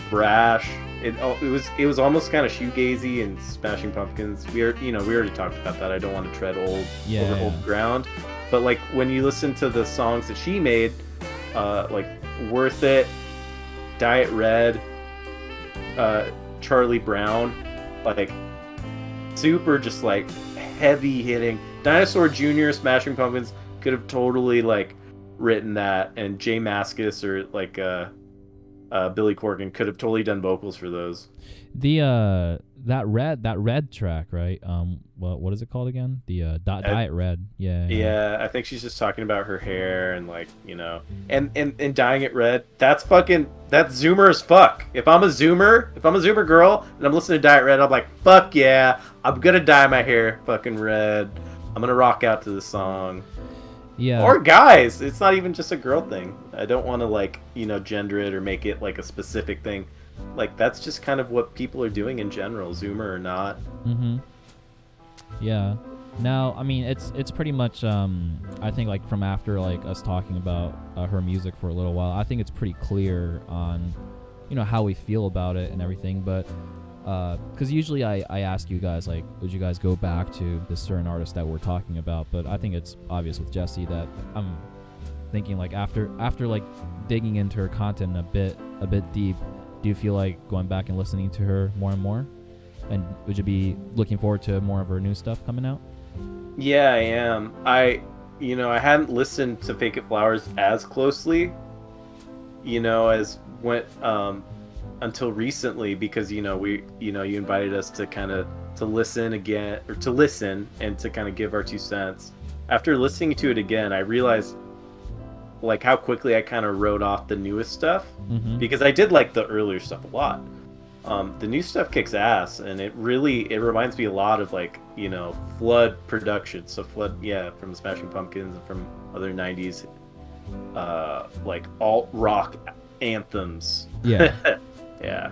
brash. It was almost kind of shoegazy and Smashing Pumpkins. We already talked about that. I don't want to tread over old ground, but like when you listen to the songs that she made, like Worth It, Diet Red, Charlie Brown, like super just like heavy hitting. Dinosaur Jr., Smashing Pumpkins could have totally like written that, and Jay Mascis or like Billy Corgan could have totally done vocals for those. The that red track, right? What is it called again? The Diet Red. Yeah, I think she's just talking about her hair and like, and dyeing it red. That's Zoomer as fuck. If I'm a Zoomer girl and I'm listening to Diet Red, I'm like, fuck yeah, I'm gonna dye my hair fucking red. I'm gonna rock out to the song. Yeah. Or guys, it's not even just a girl thing. I don't want to like, gender it or make it like a specific thing. like that's just kind of what people are doing in general, Zoomer or not. Yeah. Now, I mean, it's pretty much I think like from after like us talking about her music for a little while, I think it's pretty clear on how we feel about it and everything. But because usually I ask you guys like, would you guys go back to this certain artist that we're talking about? But I think it's obvious with Jessie that I'm thinking like after like digging into her content a bit deep, do you feel like going back and listening to her more and more? And would you be looking forward to more of her new stuff coming out? Yeah, I am. I hadn't listened to Fake It Flowers as closely, as went until recently, because you invited us to kind of to listen again, or to listen and to kind of give our 2 cents. After listening to it again, I realized like how quickly I kind of wrote off the newest stuff, because I did like the earlier stuff a lot. The new stuff kicks ass, and it reminds me a lot of like Flood production. So Flood, from the Smashing Pumpkins and from other 90s like alt rock anthems. Yeah. Yeah.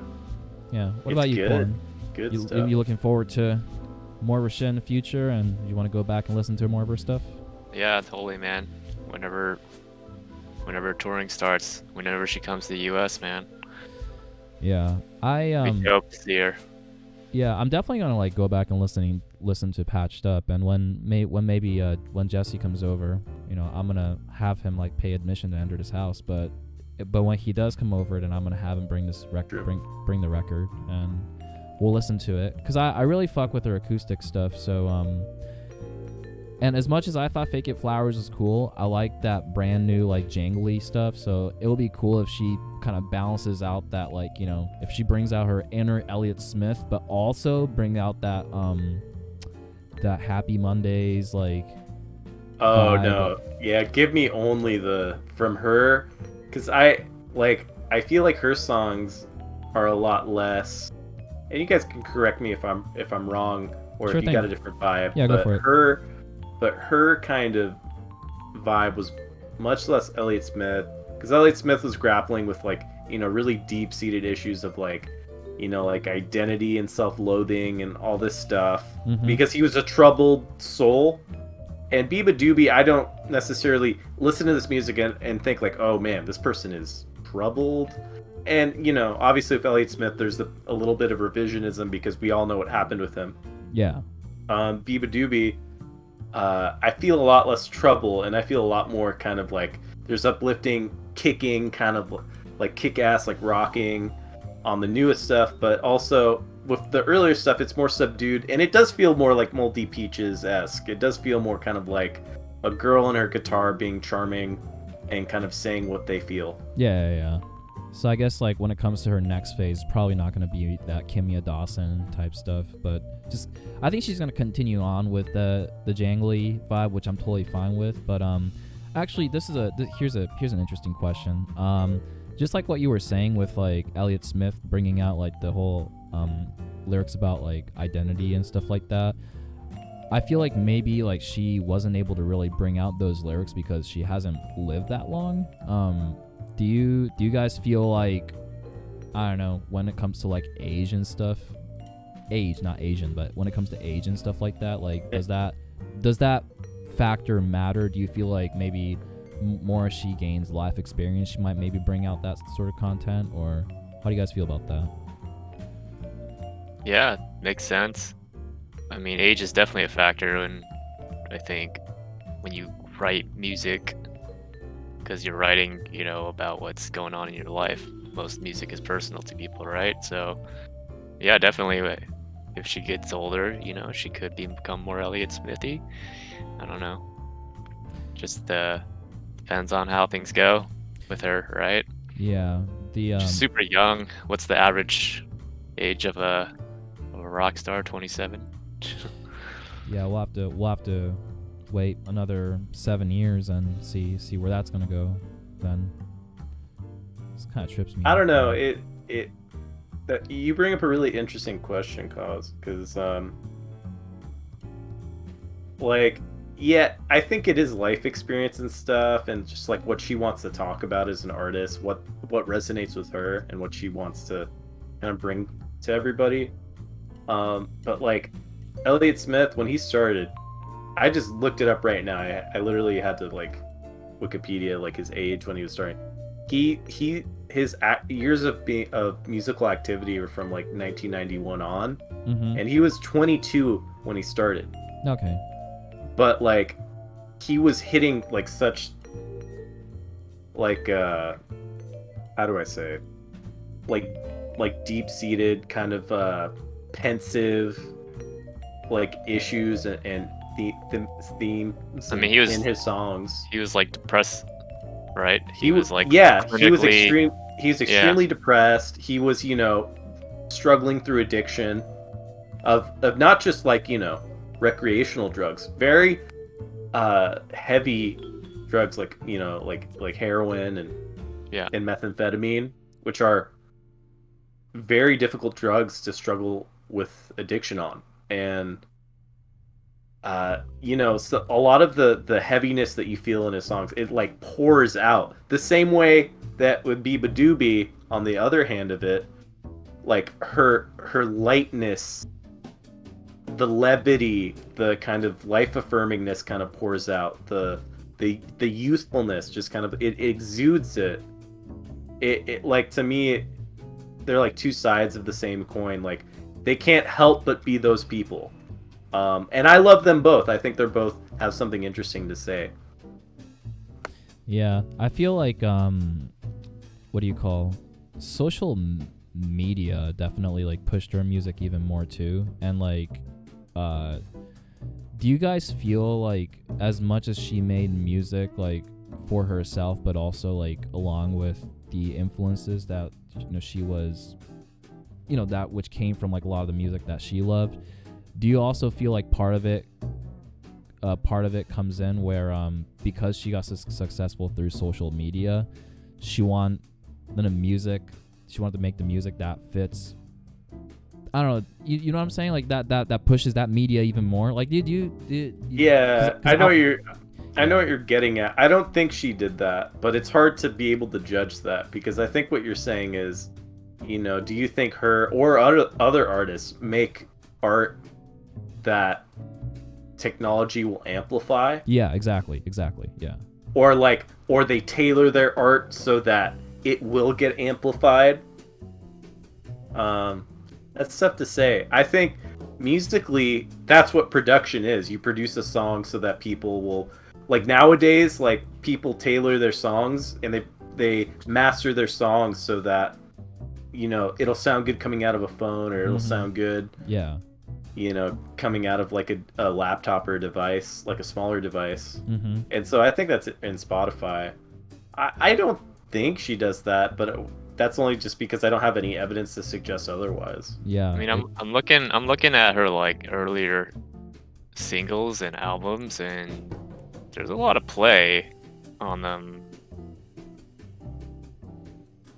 What about you, Kwan? Good stuff. You looking forward to more of her shit in the future, and you want to go back and listen to more of her stuff? Yeah, totally, man. Whenever touring starts, whenever she comes to the US, man. Yeah, I We hope to see her. Yeah, I'm definitely gonna like go back and listen to Patched Up, and when Jessie comes over, I'm gonna have him like pay admission to enter this house, but when he does come over, then I'm gonna have him bring this record, bring the record, and we'll listen to it, because I really fuck with her acoustic stuff. So and as much as I thought Fake It Flowers was cool, I like that brand new like jangly stuff. So it would be cool if she kind of balances out that like if she brings out her inner Elliott Smith, but also bring out that that Happy Mondays like. Oh vibe. no, yeah, give me only from her, because I feel like her songs are a lot less, and you guys can correct me if I'm wrong, or Sure if you thing. got a different vibe. Yeah, go for it. But her kind of vibe was much less Elliott Smith, because Elliott Smith was grappling with like really deep-seated issues of like like identity and self-loathing and all this stuff, because he was a troubled soul. And Beabadoobee, I don't necessarily listen to this music and think like, oh man, this person is troubled. And obviously with Elliott Smith, there's a little bit of revisionism, because we all know what happened with him. Yeah. Beabadoobee, I feel a lot less trouble, and I feel a lot more kind of like there's uplifting, kicking, kind of like kick-ass, like rocking on the newest stuff, but also with the earlier stuff, it's more subdued, and it does feel more like Moldy Peaches-esque. It does feel more kind of like a girl and her guitar being charming and kind of saying what they feel. Yeah. So I guess like when it comes to her next phase, probably not going to be that Kimya Dawson type stuff, but just I think she's going to continue on with the jangly vibe, which I'm totally fine with. But actually, here's an interesting question. Just like what you were saying with like Elliott Smith bringing out like the whole lyrics about like identity and stuff like that. I feel like maybe like she wasn't able to really bring out those lyrics because she hasn't lived that long. Do you guys feel like, I don't know, when it comes to like age and stuff, not Asian, but when it comes to age and stuff like that, like does that factor matter? Do you feel like maybe more as she gains life experience, she might maybe bring out that sort of content, or how do you guys feel about that? Yeah, makes sense. I mean, age is definitely a factor, and I think when you write music, because you're writing, about what's going on in your life, most music is personal to people, right? So, yeah, definitely. If she gets older, she could become more Elliott Smithy. I don't know. Just depends on how things go with her, right? Yeah, She's super young. What's the average age of a rock star? 27. Yeah, we'll have to wait another 7 years and see where that's gonna go. Then this kind of trips me. I don't know. You bring up a really interesting question, Kaz, because I think it is life experience and stuff, and just like what she wants to talk about as an artist, what resonates with her, and what she wants to kind of bring to everybody. But like Elliott Smith, when he started, I just looked it up right now. I literally had to like Wikipedia like his age when he was starting. His years of musical activity were from like 1991 on, and he was 22 when he started. Okay. But like he was hitting like such like how do I say, like deep-seated kind of pensive like issues and the themes I mean, he was in his songs. He was like depressed, right? He was like he was clinically- extremely depressed. He was, struggling through addiction of not just like, recreational drugs, very heavy drugs like, like heroin and methamphetamine, which are very difficult drugs to struggle with addiction on. And so a lot of the heaviness that you feel in his songs, it like pours out the same way that with Beabadoobee, on the other hand of it, like her lightness, the levity, the kind of life affirmingness kind of pours out, the youthfulness just kind of it exudes it. It like, to me, they're like two sides of the same coin. Like they can't help but be those people. And I love them both. I think they're both have something interesting to say. Yeah, I feel like what do you call social media definitely like pushed her music even more too. And like do you guys feel like as much as she made music like for herself, but also like along with the influences that she was, that which came from like a lot of the music that she loved, do you also feel like part of it comes in where because she got successful through social media, she wanted to make the music that fits, I don't know, you know what I'm saying, like that pushes that media even more? Like yeah, I know what you're getting at. I don't think she did that, but it's hard to be able to judge that, because I think what you're saying is, do you think her or other artists make art that technology will amplify? Yeah, exactly, yeah. Or they tailor their art so that it will get amplified. That's tough to say. I think musically, that's what production is. You produce a song so that people will, like nowadays, like people tailor their songs and they master their songs so that, it'll sound good coming out of a phone, or it'll sound good. Yeah. Coming out of like a laptop or a device, like a smaller device. And so I think that's in Spotify. I don't think she does that, but that's only just because I don't have any evidence to suggest otherwise. Yeah. I mean, I'm looking at her like earlier singles and albums, and there's a lot of play on them.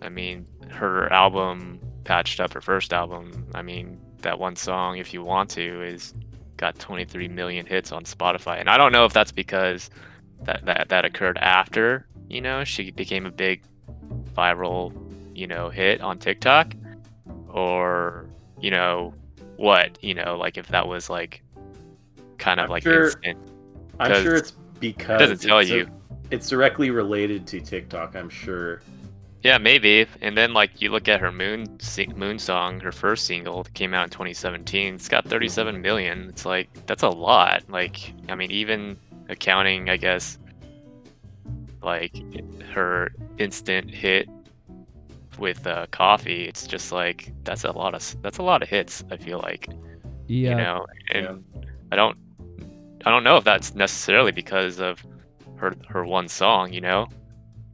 I mean, her album Patched Up, her first album, I mean, that one song, If You Want To, is got 23 million hits on Spotify. And I don't know if that's because that occurred after, she became a big viral, hit on TikTok, or, what, like if that was like kind of like instant. I'm sure it's because it doesn't tell you. It's directly related to TikTok, I'm sure. Yeah, maybe. And then like you look at her Moon song, her first single that came out in 2017. It's got 37 million. It's like, that's a lot. Like, I mean, even accounting, I guess, like her instant hit with Coffee, it's just like that's a lot of hits, I feel like. Yeah. And I don't know if that's necessarily because of her one song,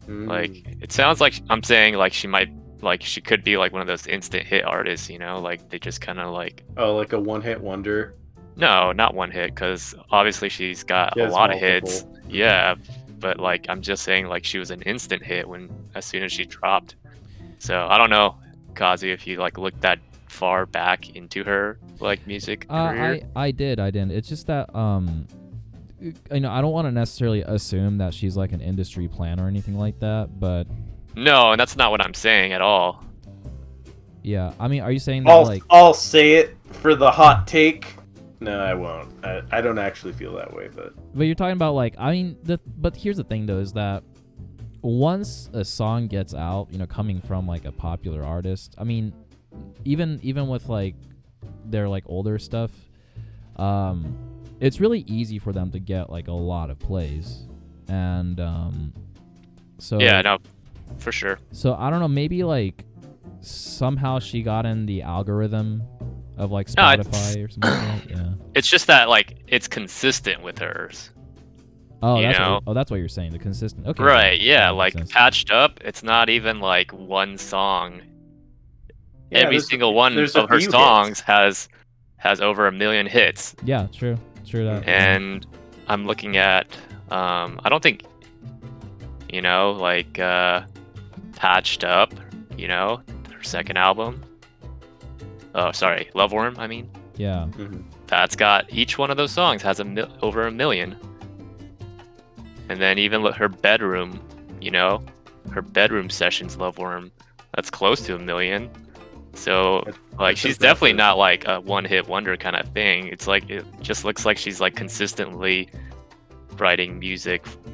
Like, it sounds like I'm saying like she could be like one of those instant hit artists, like they just kind of like, like a one-hit wonder. No, not one hit, because obviously she's got a lot of hits. Yeah, but like I'm just saying like she was an instant hit as soon as she dropped. So I don't know, Kazu, if you like looked that far back into her like music career. I did. It's just that I don't want to necessarily assume that she's like an industry plan or anything like that, but no, and that's not what I'm saying at all. Yeah, I mean, are you saying that I'll say it for the hot take. No, I won't. I don't actually feel that way, but you're talking about like, I mean, but here's the thing though, is that once a song gets out, coming from like a popular artist, I mean, even with like their like older stuff, it's really easy for them to get like a lot of plays, and so yeah, no, for sure. So I don't know, maybe like somehow she got in the algorithm of like Spotify or something like that. Yeah. It's just that like it's consistent with hers. Oh, that's what you're saying. The consistent. Okay. Right. Yeah. Like sense. Patched Up, it's not even like one song. yeah, Every single one of her songs has over 1 million hits. Yeah. True. That. And I'm looking at, I don't think, like Patched Up, her second album. Oh, sorry, Loveworm. I mean. Yeah. Mm-hmm. That's got each one of those songs has over 1 million. And then even her bedroom, her bedroom sessions, Loveworm, that's close to 1 million. So like she's definitely not like a one-hit wonder kind of thing. It's like it just looks like she's like consistently writing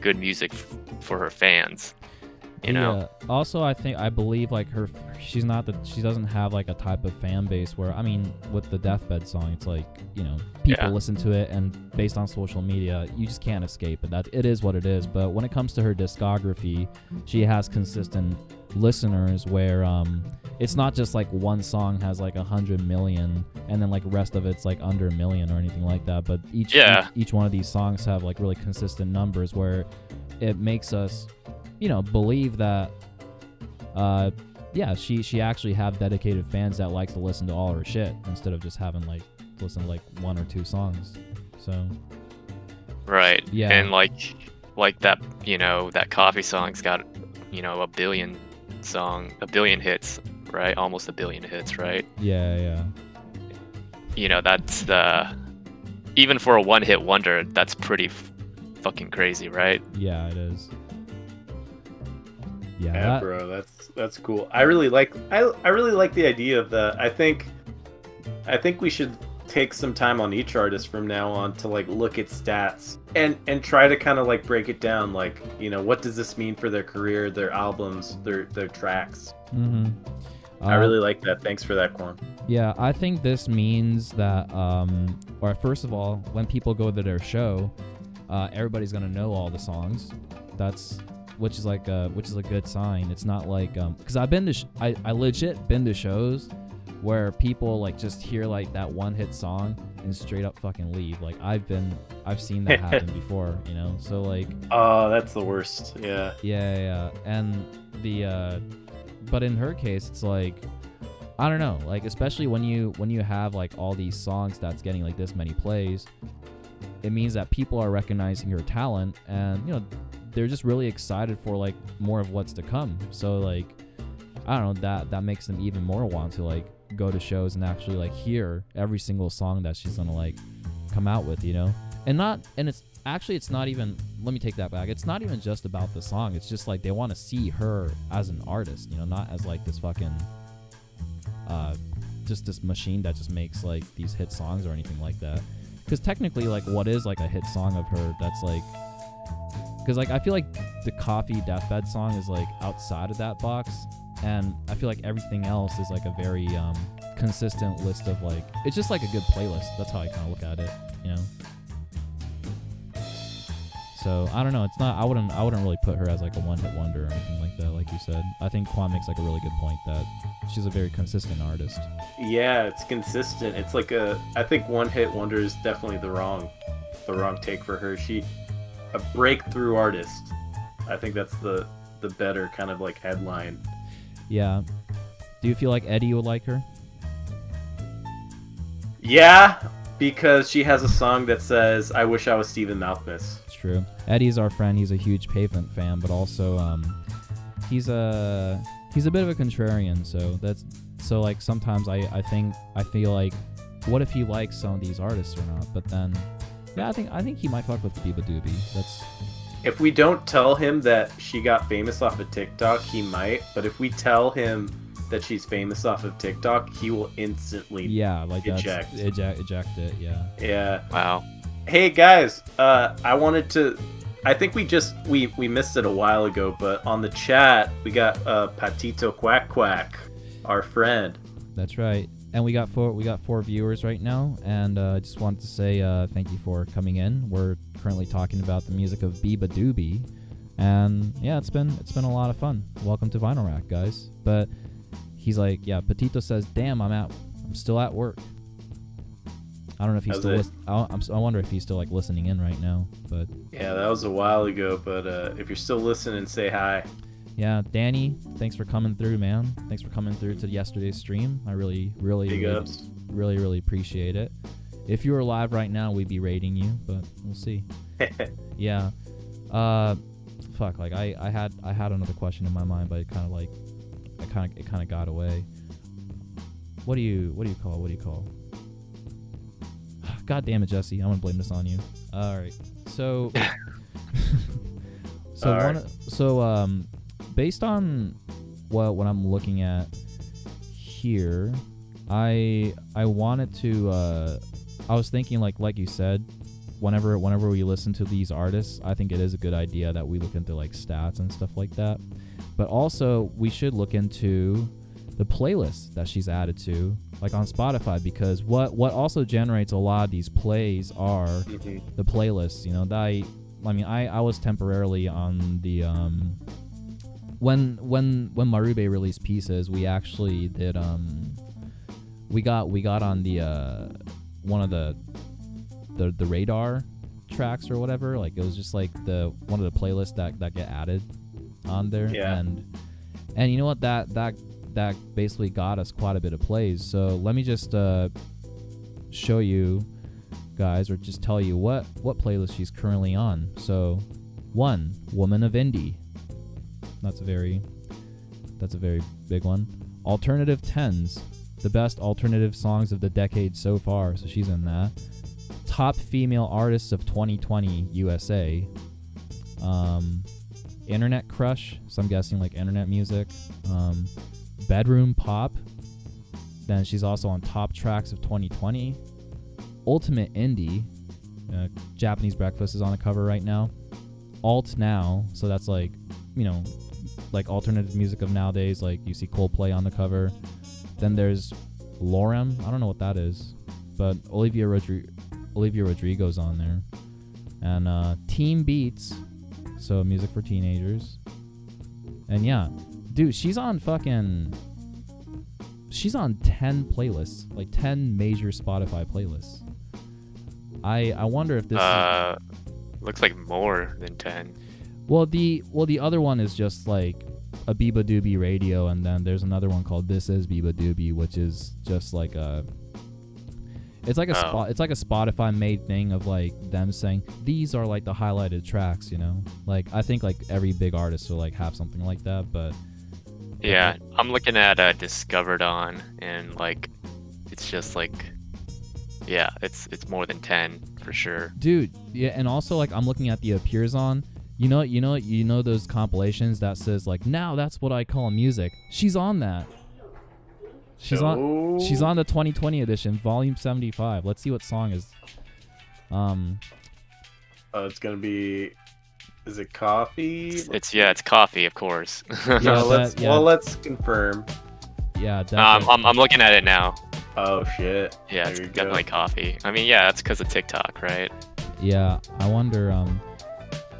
good music for her fans. Yeah. Also, I believe like she doesn't have like a type of fan base where, I mean, with the Deathbed song, it's like, people listen to it, and based on social media, you just can't escape it. It is what it is. But when it comes to her discography, she has consistent listeners where it's not just like one song has like 100 million and then like rest of it's like under 1 million or anything like that. But each one of these songs have like really consistent numbers where it makes us believe that she actually have dedicated fans that likes to listen to all her shit instead of just having like listen to like one or two songs. So right. Yeah. And like that that Coffee song's got a billion hits, right? Almost 1 billion hits, right? Yeah. That's even for a one-hit wonder, that's pretty fucking crazy, right? Yeah, it is. Yeah, bro, that's cool. I really like the idea of that. I think we should take some time on each artist from now on to like look at stats and try to kind of like break it down, like, what does this mean for their career, their albums, their tracks. Mm-hmm. I really like that. Thanks for that, Kwan. Yeah, I think this means that or first of all, when people go to their show, everybody's gonna know all the songs. Which is a good sign. It's not like because I've been to I legit been to shows where people like just hear like that one hit song and straight up fucking leave. Like I've seen that happen before, So like, oh, that's the worst. Yeah. And but in her case, it's like, I don't know, like especially when you have like all these songs that's getting like this many plays, it means that people are recognizing her talent, and they're just really excited for like more of what's to come. So like, I don't know, that makes them even more want to like go to shows and actually like hear every single song that she's gonna like come out with, it's not even, let me take that back. It's not even just about the song. It's just like they want to see her as an artist, not as like this fucking just this machine that just makes like these hit songs or anything like that. Because technically, like, what is like a hit song of her that's like, because like I feel like the Coffee Deathbed song is like outside of that box, and I feel like everything else is like a very consistent list of like, it's just like a good playlist. That's how I kind of look at it, So I don't know. It's not. I wouldn't really put her as like a one-hit wonder or anything like that. Like you said, I think Kwan makes like a really good point that she's a very consistent artist. Yeah, it's consistent. It's like I think one-hit wonder is definitely the wrong take for her. A breakthrough artist. I think that's the better kind of like headline. Yeah. Do you feel like Eddie would like her? Yeah, because she has a song that says, "I wish I was Stephen Malkmus." It's true. Eddie's our friend. He's a huge Pavement fan, but also he's a bit of a contrarian. So like sometimes I feel like, what if he likes some of these artists or not? But then, yeah, I think he might fuck with Beabadoobee. If we don't tell him that she got famous off of TikTok, he might. But if we tell him that she's famous off of TikTok, he will instantly eject. Eject it. Yeah. Yeah. Wow. Hey guys, I wanted to. I think we missed it a while ago, but on the chat we got Patito Quack Quack, our friend. That's right. And we got four viewers right now, and I just wanted to say thank you for coming in. We're currently talking about the music of Beabadoobee, and yeah, it's been a lot of fun. Welcome to Vinyl Rack, guys. But he's like, yeah, Petito says, "Damn, I'm still at work." I don't know if he's still. I wonder if he's still like listening in right now. But yeah, that was a while ago. But if you're still listening, say hi. Yeah, Danny, thanks for coming through, man. Thanks for coming through to yesterday's stream. I really appreciate it. If you were live right now, we'd be rating you, but we'll see. Yeah. Fuck. Like I had another question in my mind, but it kind of got away. What do you call? God damn it, Jesse! I'm gonna blame this on you. All right. So. Based on what I'm looking at here, I wanted to. I was thinking like you said, whenever we listen to these artists, I think it is a good idea that we look into like stats and stuff like that. But also we should look into the playlists that she's added to, like on Spotify, because what also generates a lot of these plays are the playlists. You know, I was temporarily on the when Marube released Pieces, we actually did we got on the one of the radar tracks or whatever. Like it was just like one of the playlists that get added on there. Yeah. And you know what, that basically got us quite a bit of plays. So let me just show you guys, or just tell you what playlist she's currently on. So 1, Woman of Indie. That's a very big one. Alternative 10s, the best alternative songs of the decade so far. So she's in that. Top female artists of 2020 USA. Internet crush, so I'm guessing like internet music. Bedroom pop. Then she's also on top tracks of 2020. Ultimate indie. Japanese Breakfast is on the cover right now. Alt now, so that's like, you know, like alternative music of nowadays, like you see Coldplay on the cover. Then there's Lorem, I don't know what that is, but Olivia Rodrigo's on there. And Teen Beats, so music for teenagers. And yeah, dude, she's on 10 playlists, like 10 major Spotify playlists. I wonder if this looks like more than 10. Well, the other one is just like a Beabadoobee radio, and then there's another one called This Is Beabadoobee, which is just like it's like a Spotify made thing of like them saying these are like the highlighted tracks, you know? Like I think like every big artist will like have something like that, but yeah, I'm looking at Discovered On, and like it's just like, yeah, it's more than 10 for sure. Dude, yeah, and also like I'm looking at the Appears On. You know those compilations that says like, now that's what I call music. She's on that. She's on the 2020 edition, volume 75. Let's see what song is. It's gonna be. Is it Coffee? It's Coffee, of course. Yeah, let's confirm. Yeah, I'm looking at it now. Oh shit. Yeah, it's definitely Coffee. I mean, yeah, that's because of TikTok, right? Yeah, I wonder.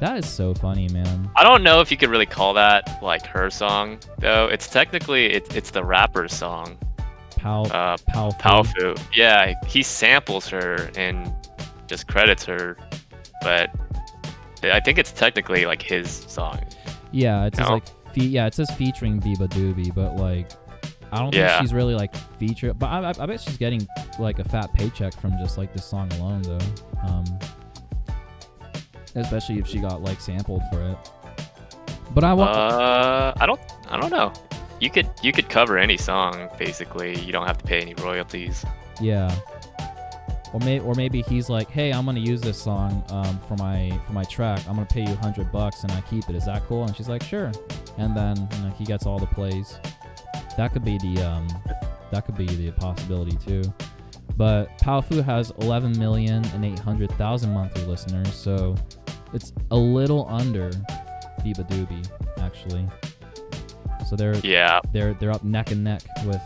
That is so funny, man. I don't know if you could really call that like her song, though. It's technically it's the rapper's song. Palfu. Yeah, he samples her and just credits her, but I think it's technically like his song. Yeah, it says like it says featuring Beabadoobee, but like I don't think she's really like featured. But I bet she's getting like a fat paycheck from just like this song alone, though. Especially if she got like sampled for it. But I don't know. You could cover any song basically. You don't have to pay any royalties. Yeah. Or maybe he's like, hey, I'm gonna use this song for my track. I'm gonna pay you $100 and I keep it. Is that cool? And she's like, sure. And then he gets all the plays. That could be the possibility too. But Powfu has 11,800,000 monthly listeners, so it's a little under Beabadoobee actually. So they're up neck and neck with.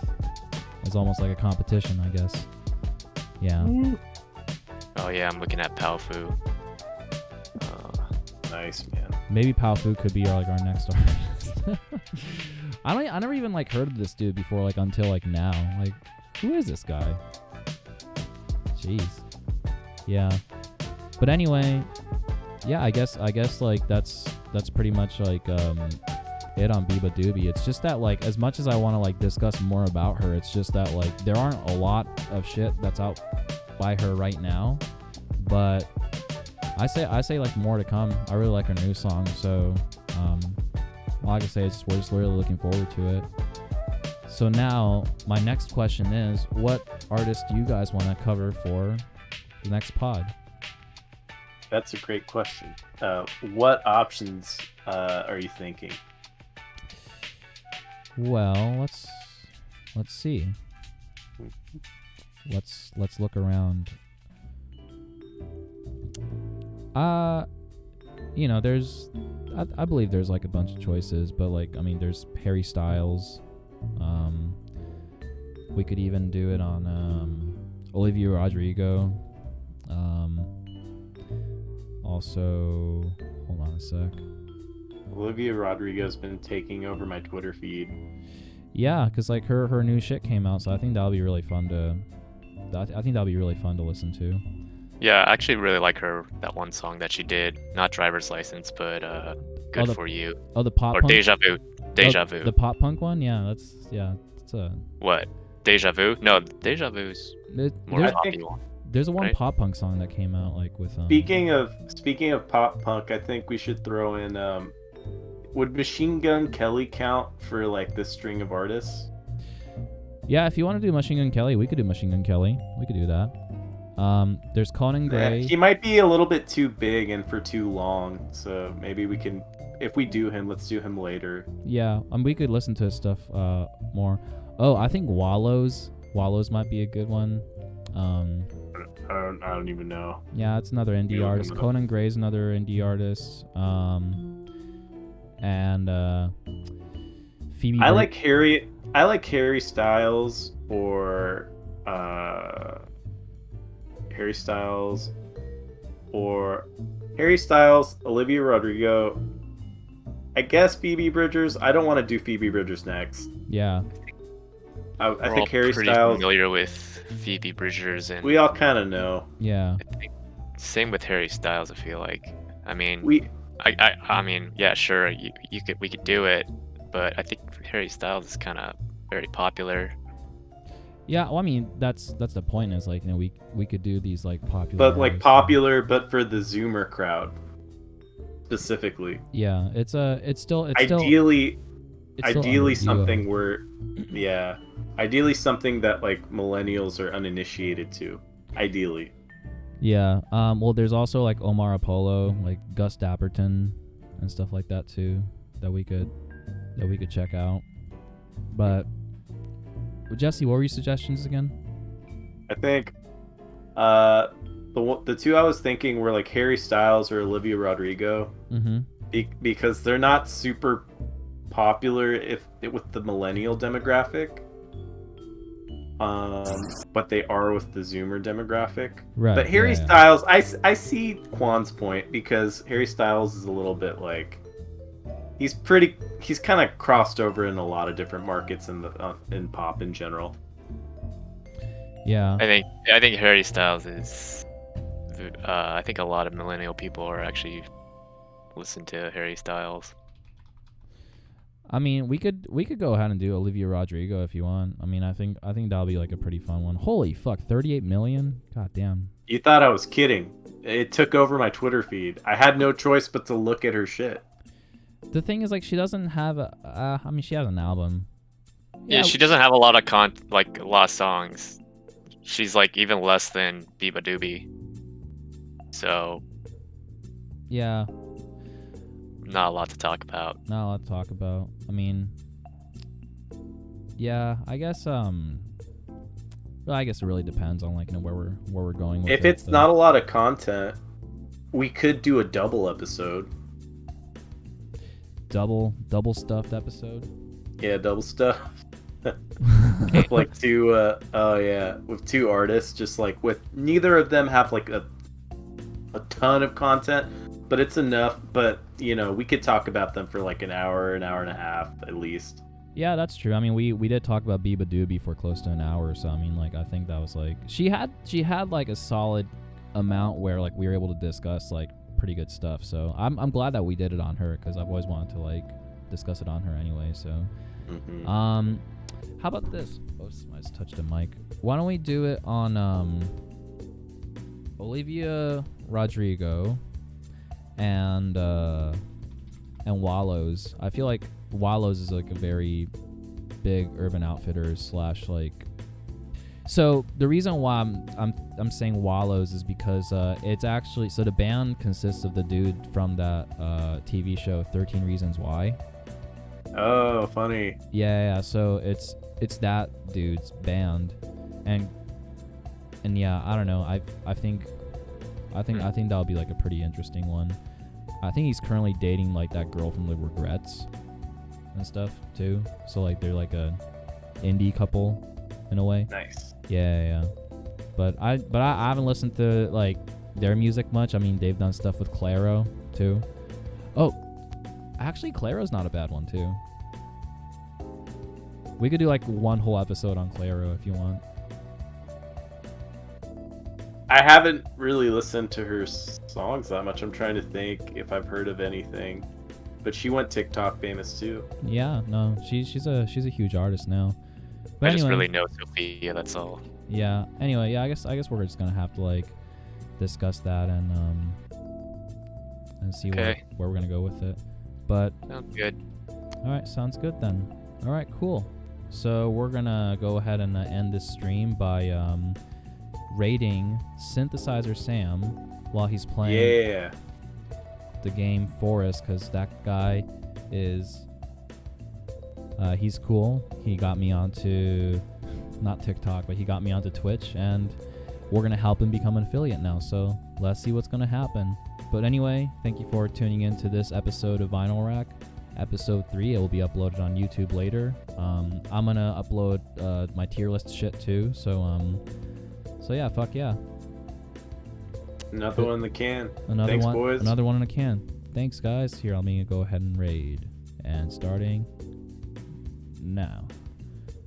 It's almost like a competition, I guess. Yeah. Oh yeah, I'm looking at Powfu. Nice, man. Maybe Powfu could be our next artist. I never even like heard of this dude before, like until like now. Like, who is this guy? Jeez. Yeah. But anyway, yeah, I guess like that's pretty much like it on Beabadoobee. It's just that like as much as I want to like discuss more about her, it's just that like there aren't a lot of shit that's out by her right now. But I say like more to come. I really like her new song, so all I can say is we're just really looking forward to it. So now my next question is, what artist do you guys want to cover for the next pod? That's a great question. What options are you thinking? Well, let's see. Let's look around. There's I believe there's like a bunch of choices, but like I mean there's Harry Styles. We could even do it on Olivia Rodrigo. Also, hold on a sec. Olivia Rodrigo's been taking over my Twitter feed. Yeah, because like her new shit came out, so I think that'll be really fun to. I think that'll be really fun to listen to. Yeah, I actually really like that one song that she did. Not Driver's License, but Good For You. Oh, the pop or punk? Deja Vu. Deja Vu. The pop punk one? Yeah, it's a... What? Deja Vu? No, Deja Vu's more poppy one. There's a one right? pop punk song that came out like with Speaking of pop punk, I think we should throw in would Machine Gun Kelly count for like this string of artists? Yeah, if you want to do Machine Gun Kelly, we could do Machine Gun Kelly. We could do that. There's Conan Gray. He might be a little bit too big and for too long, so maybe we can, if we do him, let's do him later. Yeah, we could listen to his stuff more. Oh, I think Wallows might be a good one. I don't even know. Yeah, it's another indie artist. Conan Gray's another indie artist. And Phoebe. I like Harry Styles or Harry Styles, Olivia Rodrigo. I guess Phoebe Bridgers. I don't want to do Phoebe Bridgers next. Yeah. I think Harry pretty Styles. Familiar with Phoebe Bridgers, and we all kind of know. Yeah. I think same with Harry Styles. I feel like. I mean, I mean, yeah, sure, we could do it, but I think Harry Styles is kind of very popular. Yeah, well, I mean, that's the point. Is like, we could do these like popular. But like popular, but for the Zoomer crowd, specifically. Yeah, it's still ideally under something where, yeah, ideally something that like millennials are uninitiated to. Ideally. Yeah. Well, there's also like Omar Apollo, like Gus Dapperton, and stuff like that too, that we could check out. But Jesse, what were your suggestions again? I think the two I was thinking were like Harry Styles or Olivia Rodrigo. Mm-hmm. Because they're not super popular with the millennial demographic. But they are with the Zoomer demographic. Right. But Harry Styles, I see Kwan's point, because Harry Styles is a little bit like he's kind of crossed over in a lot of different markets in pop in general. Yeah. I think Harry Styles is. I think a lot of millennial people are actually listen to Harry Styles. I mean, we could go ahead and do Olivia Rodrigo if you want. I mean, I think that'll be like a pretty fun one. Holy fuck, 38 million? God damn. You thought I was kidding. It took over my Twitter feed. I had no choice but to look at her shit. The thing is, like, she doesn't have a. I mean, she has an album. Yeah, she doesn't have a lot of a lot of songs. She's like even less than Beabadoobee. So. Yeah. Not a lot to talk about. Not a lot to talk about. I mean, Yeah, I guess well, I guess it really depends on like where we're going with If it, it's but- not a lot of content, we could do a double episode. double stuffed episode. Yeah, double stuff. With like two with two artists, just like with neither of them have like a ton of content, but it's enough. But we could talk about them for like an hour and a half at least. Yeah, that's true. I mean, we did talk about Beabadoobee for close to an hour, so I mean, like, I think that was like she had like a solid amount where like we were able to discuss like pretty good stuff. So I'm glad that we did it on her, because I've always wanted to like discuss it on her anyway. So how about this? Oh, I just touched a mic. Why don't we do it on Olivia Rodrigo and Wallows? I feel like Wallows is like a very big Urban Outfitters / like. So the reason why I'm saying Wallows is because it's actually, so the band consists of the dude from that TV show 13 Reasons Why. Oh, funny. Yeah. So it's that dude's band, and yeah, I don't know. I think that'll be like a pretty interesting one. I think he's currently dating like that girl from The Regrets and stuff too. So like they're like a indie couple in a way. Nice. Yeah. But I haven't listened to like their music much. I mean, they've done stuff with Claro too. Oh, actually, Claro's not a bad one too. We could do like one whole episode on Claro if you want. I haven't really listened to her songs that much. I'm trying to think if I've heard of anything. But she went TikTok famous too. Yeah, no, she's a huge artist now. But I just anyway, really know Sophia. That's all. Yeah. Anyway, yeah. I guess we're just gonna have to like discuss that and see where we're gonna go with it. But Sounds good. all right, sounds good then. All right, cool. So we're gonna go ahead and end this stream by rating Synthesizer Sam while he's playing the game Forest, because that guy is he's cool. He got me onto not TikTok, but he got me onto Twitch, and we're gonna help him become an affiliate now. So let's see what's gonna happen. But anyway, thank you for tuning in to this episode of Vinyl Rack. Episode 3, it will be uploaded on YouTube later. I'm gonna upload my tier list shit too. So yeah, fuck yeah. Another one in the can. Thanks, boys. Another one in a can. Thanks, guys. Here, let me go ahead and raid. And starting now.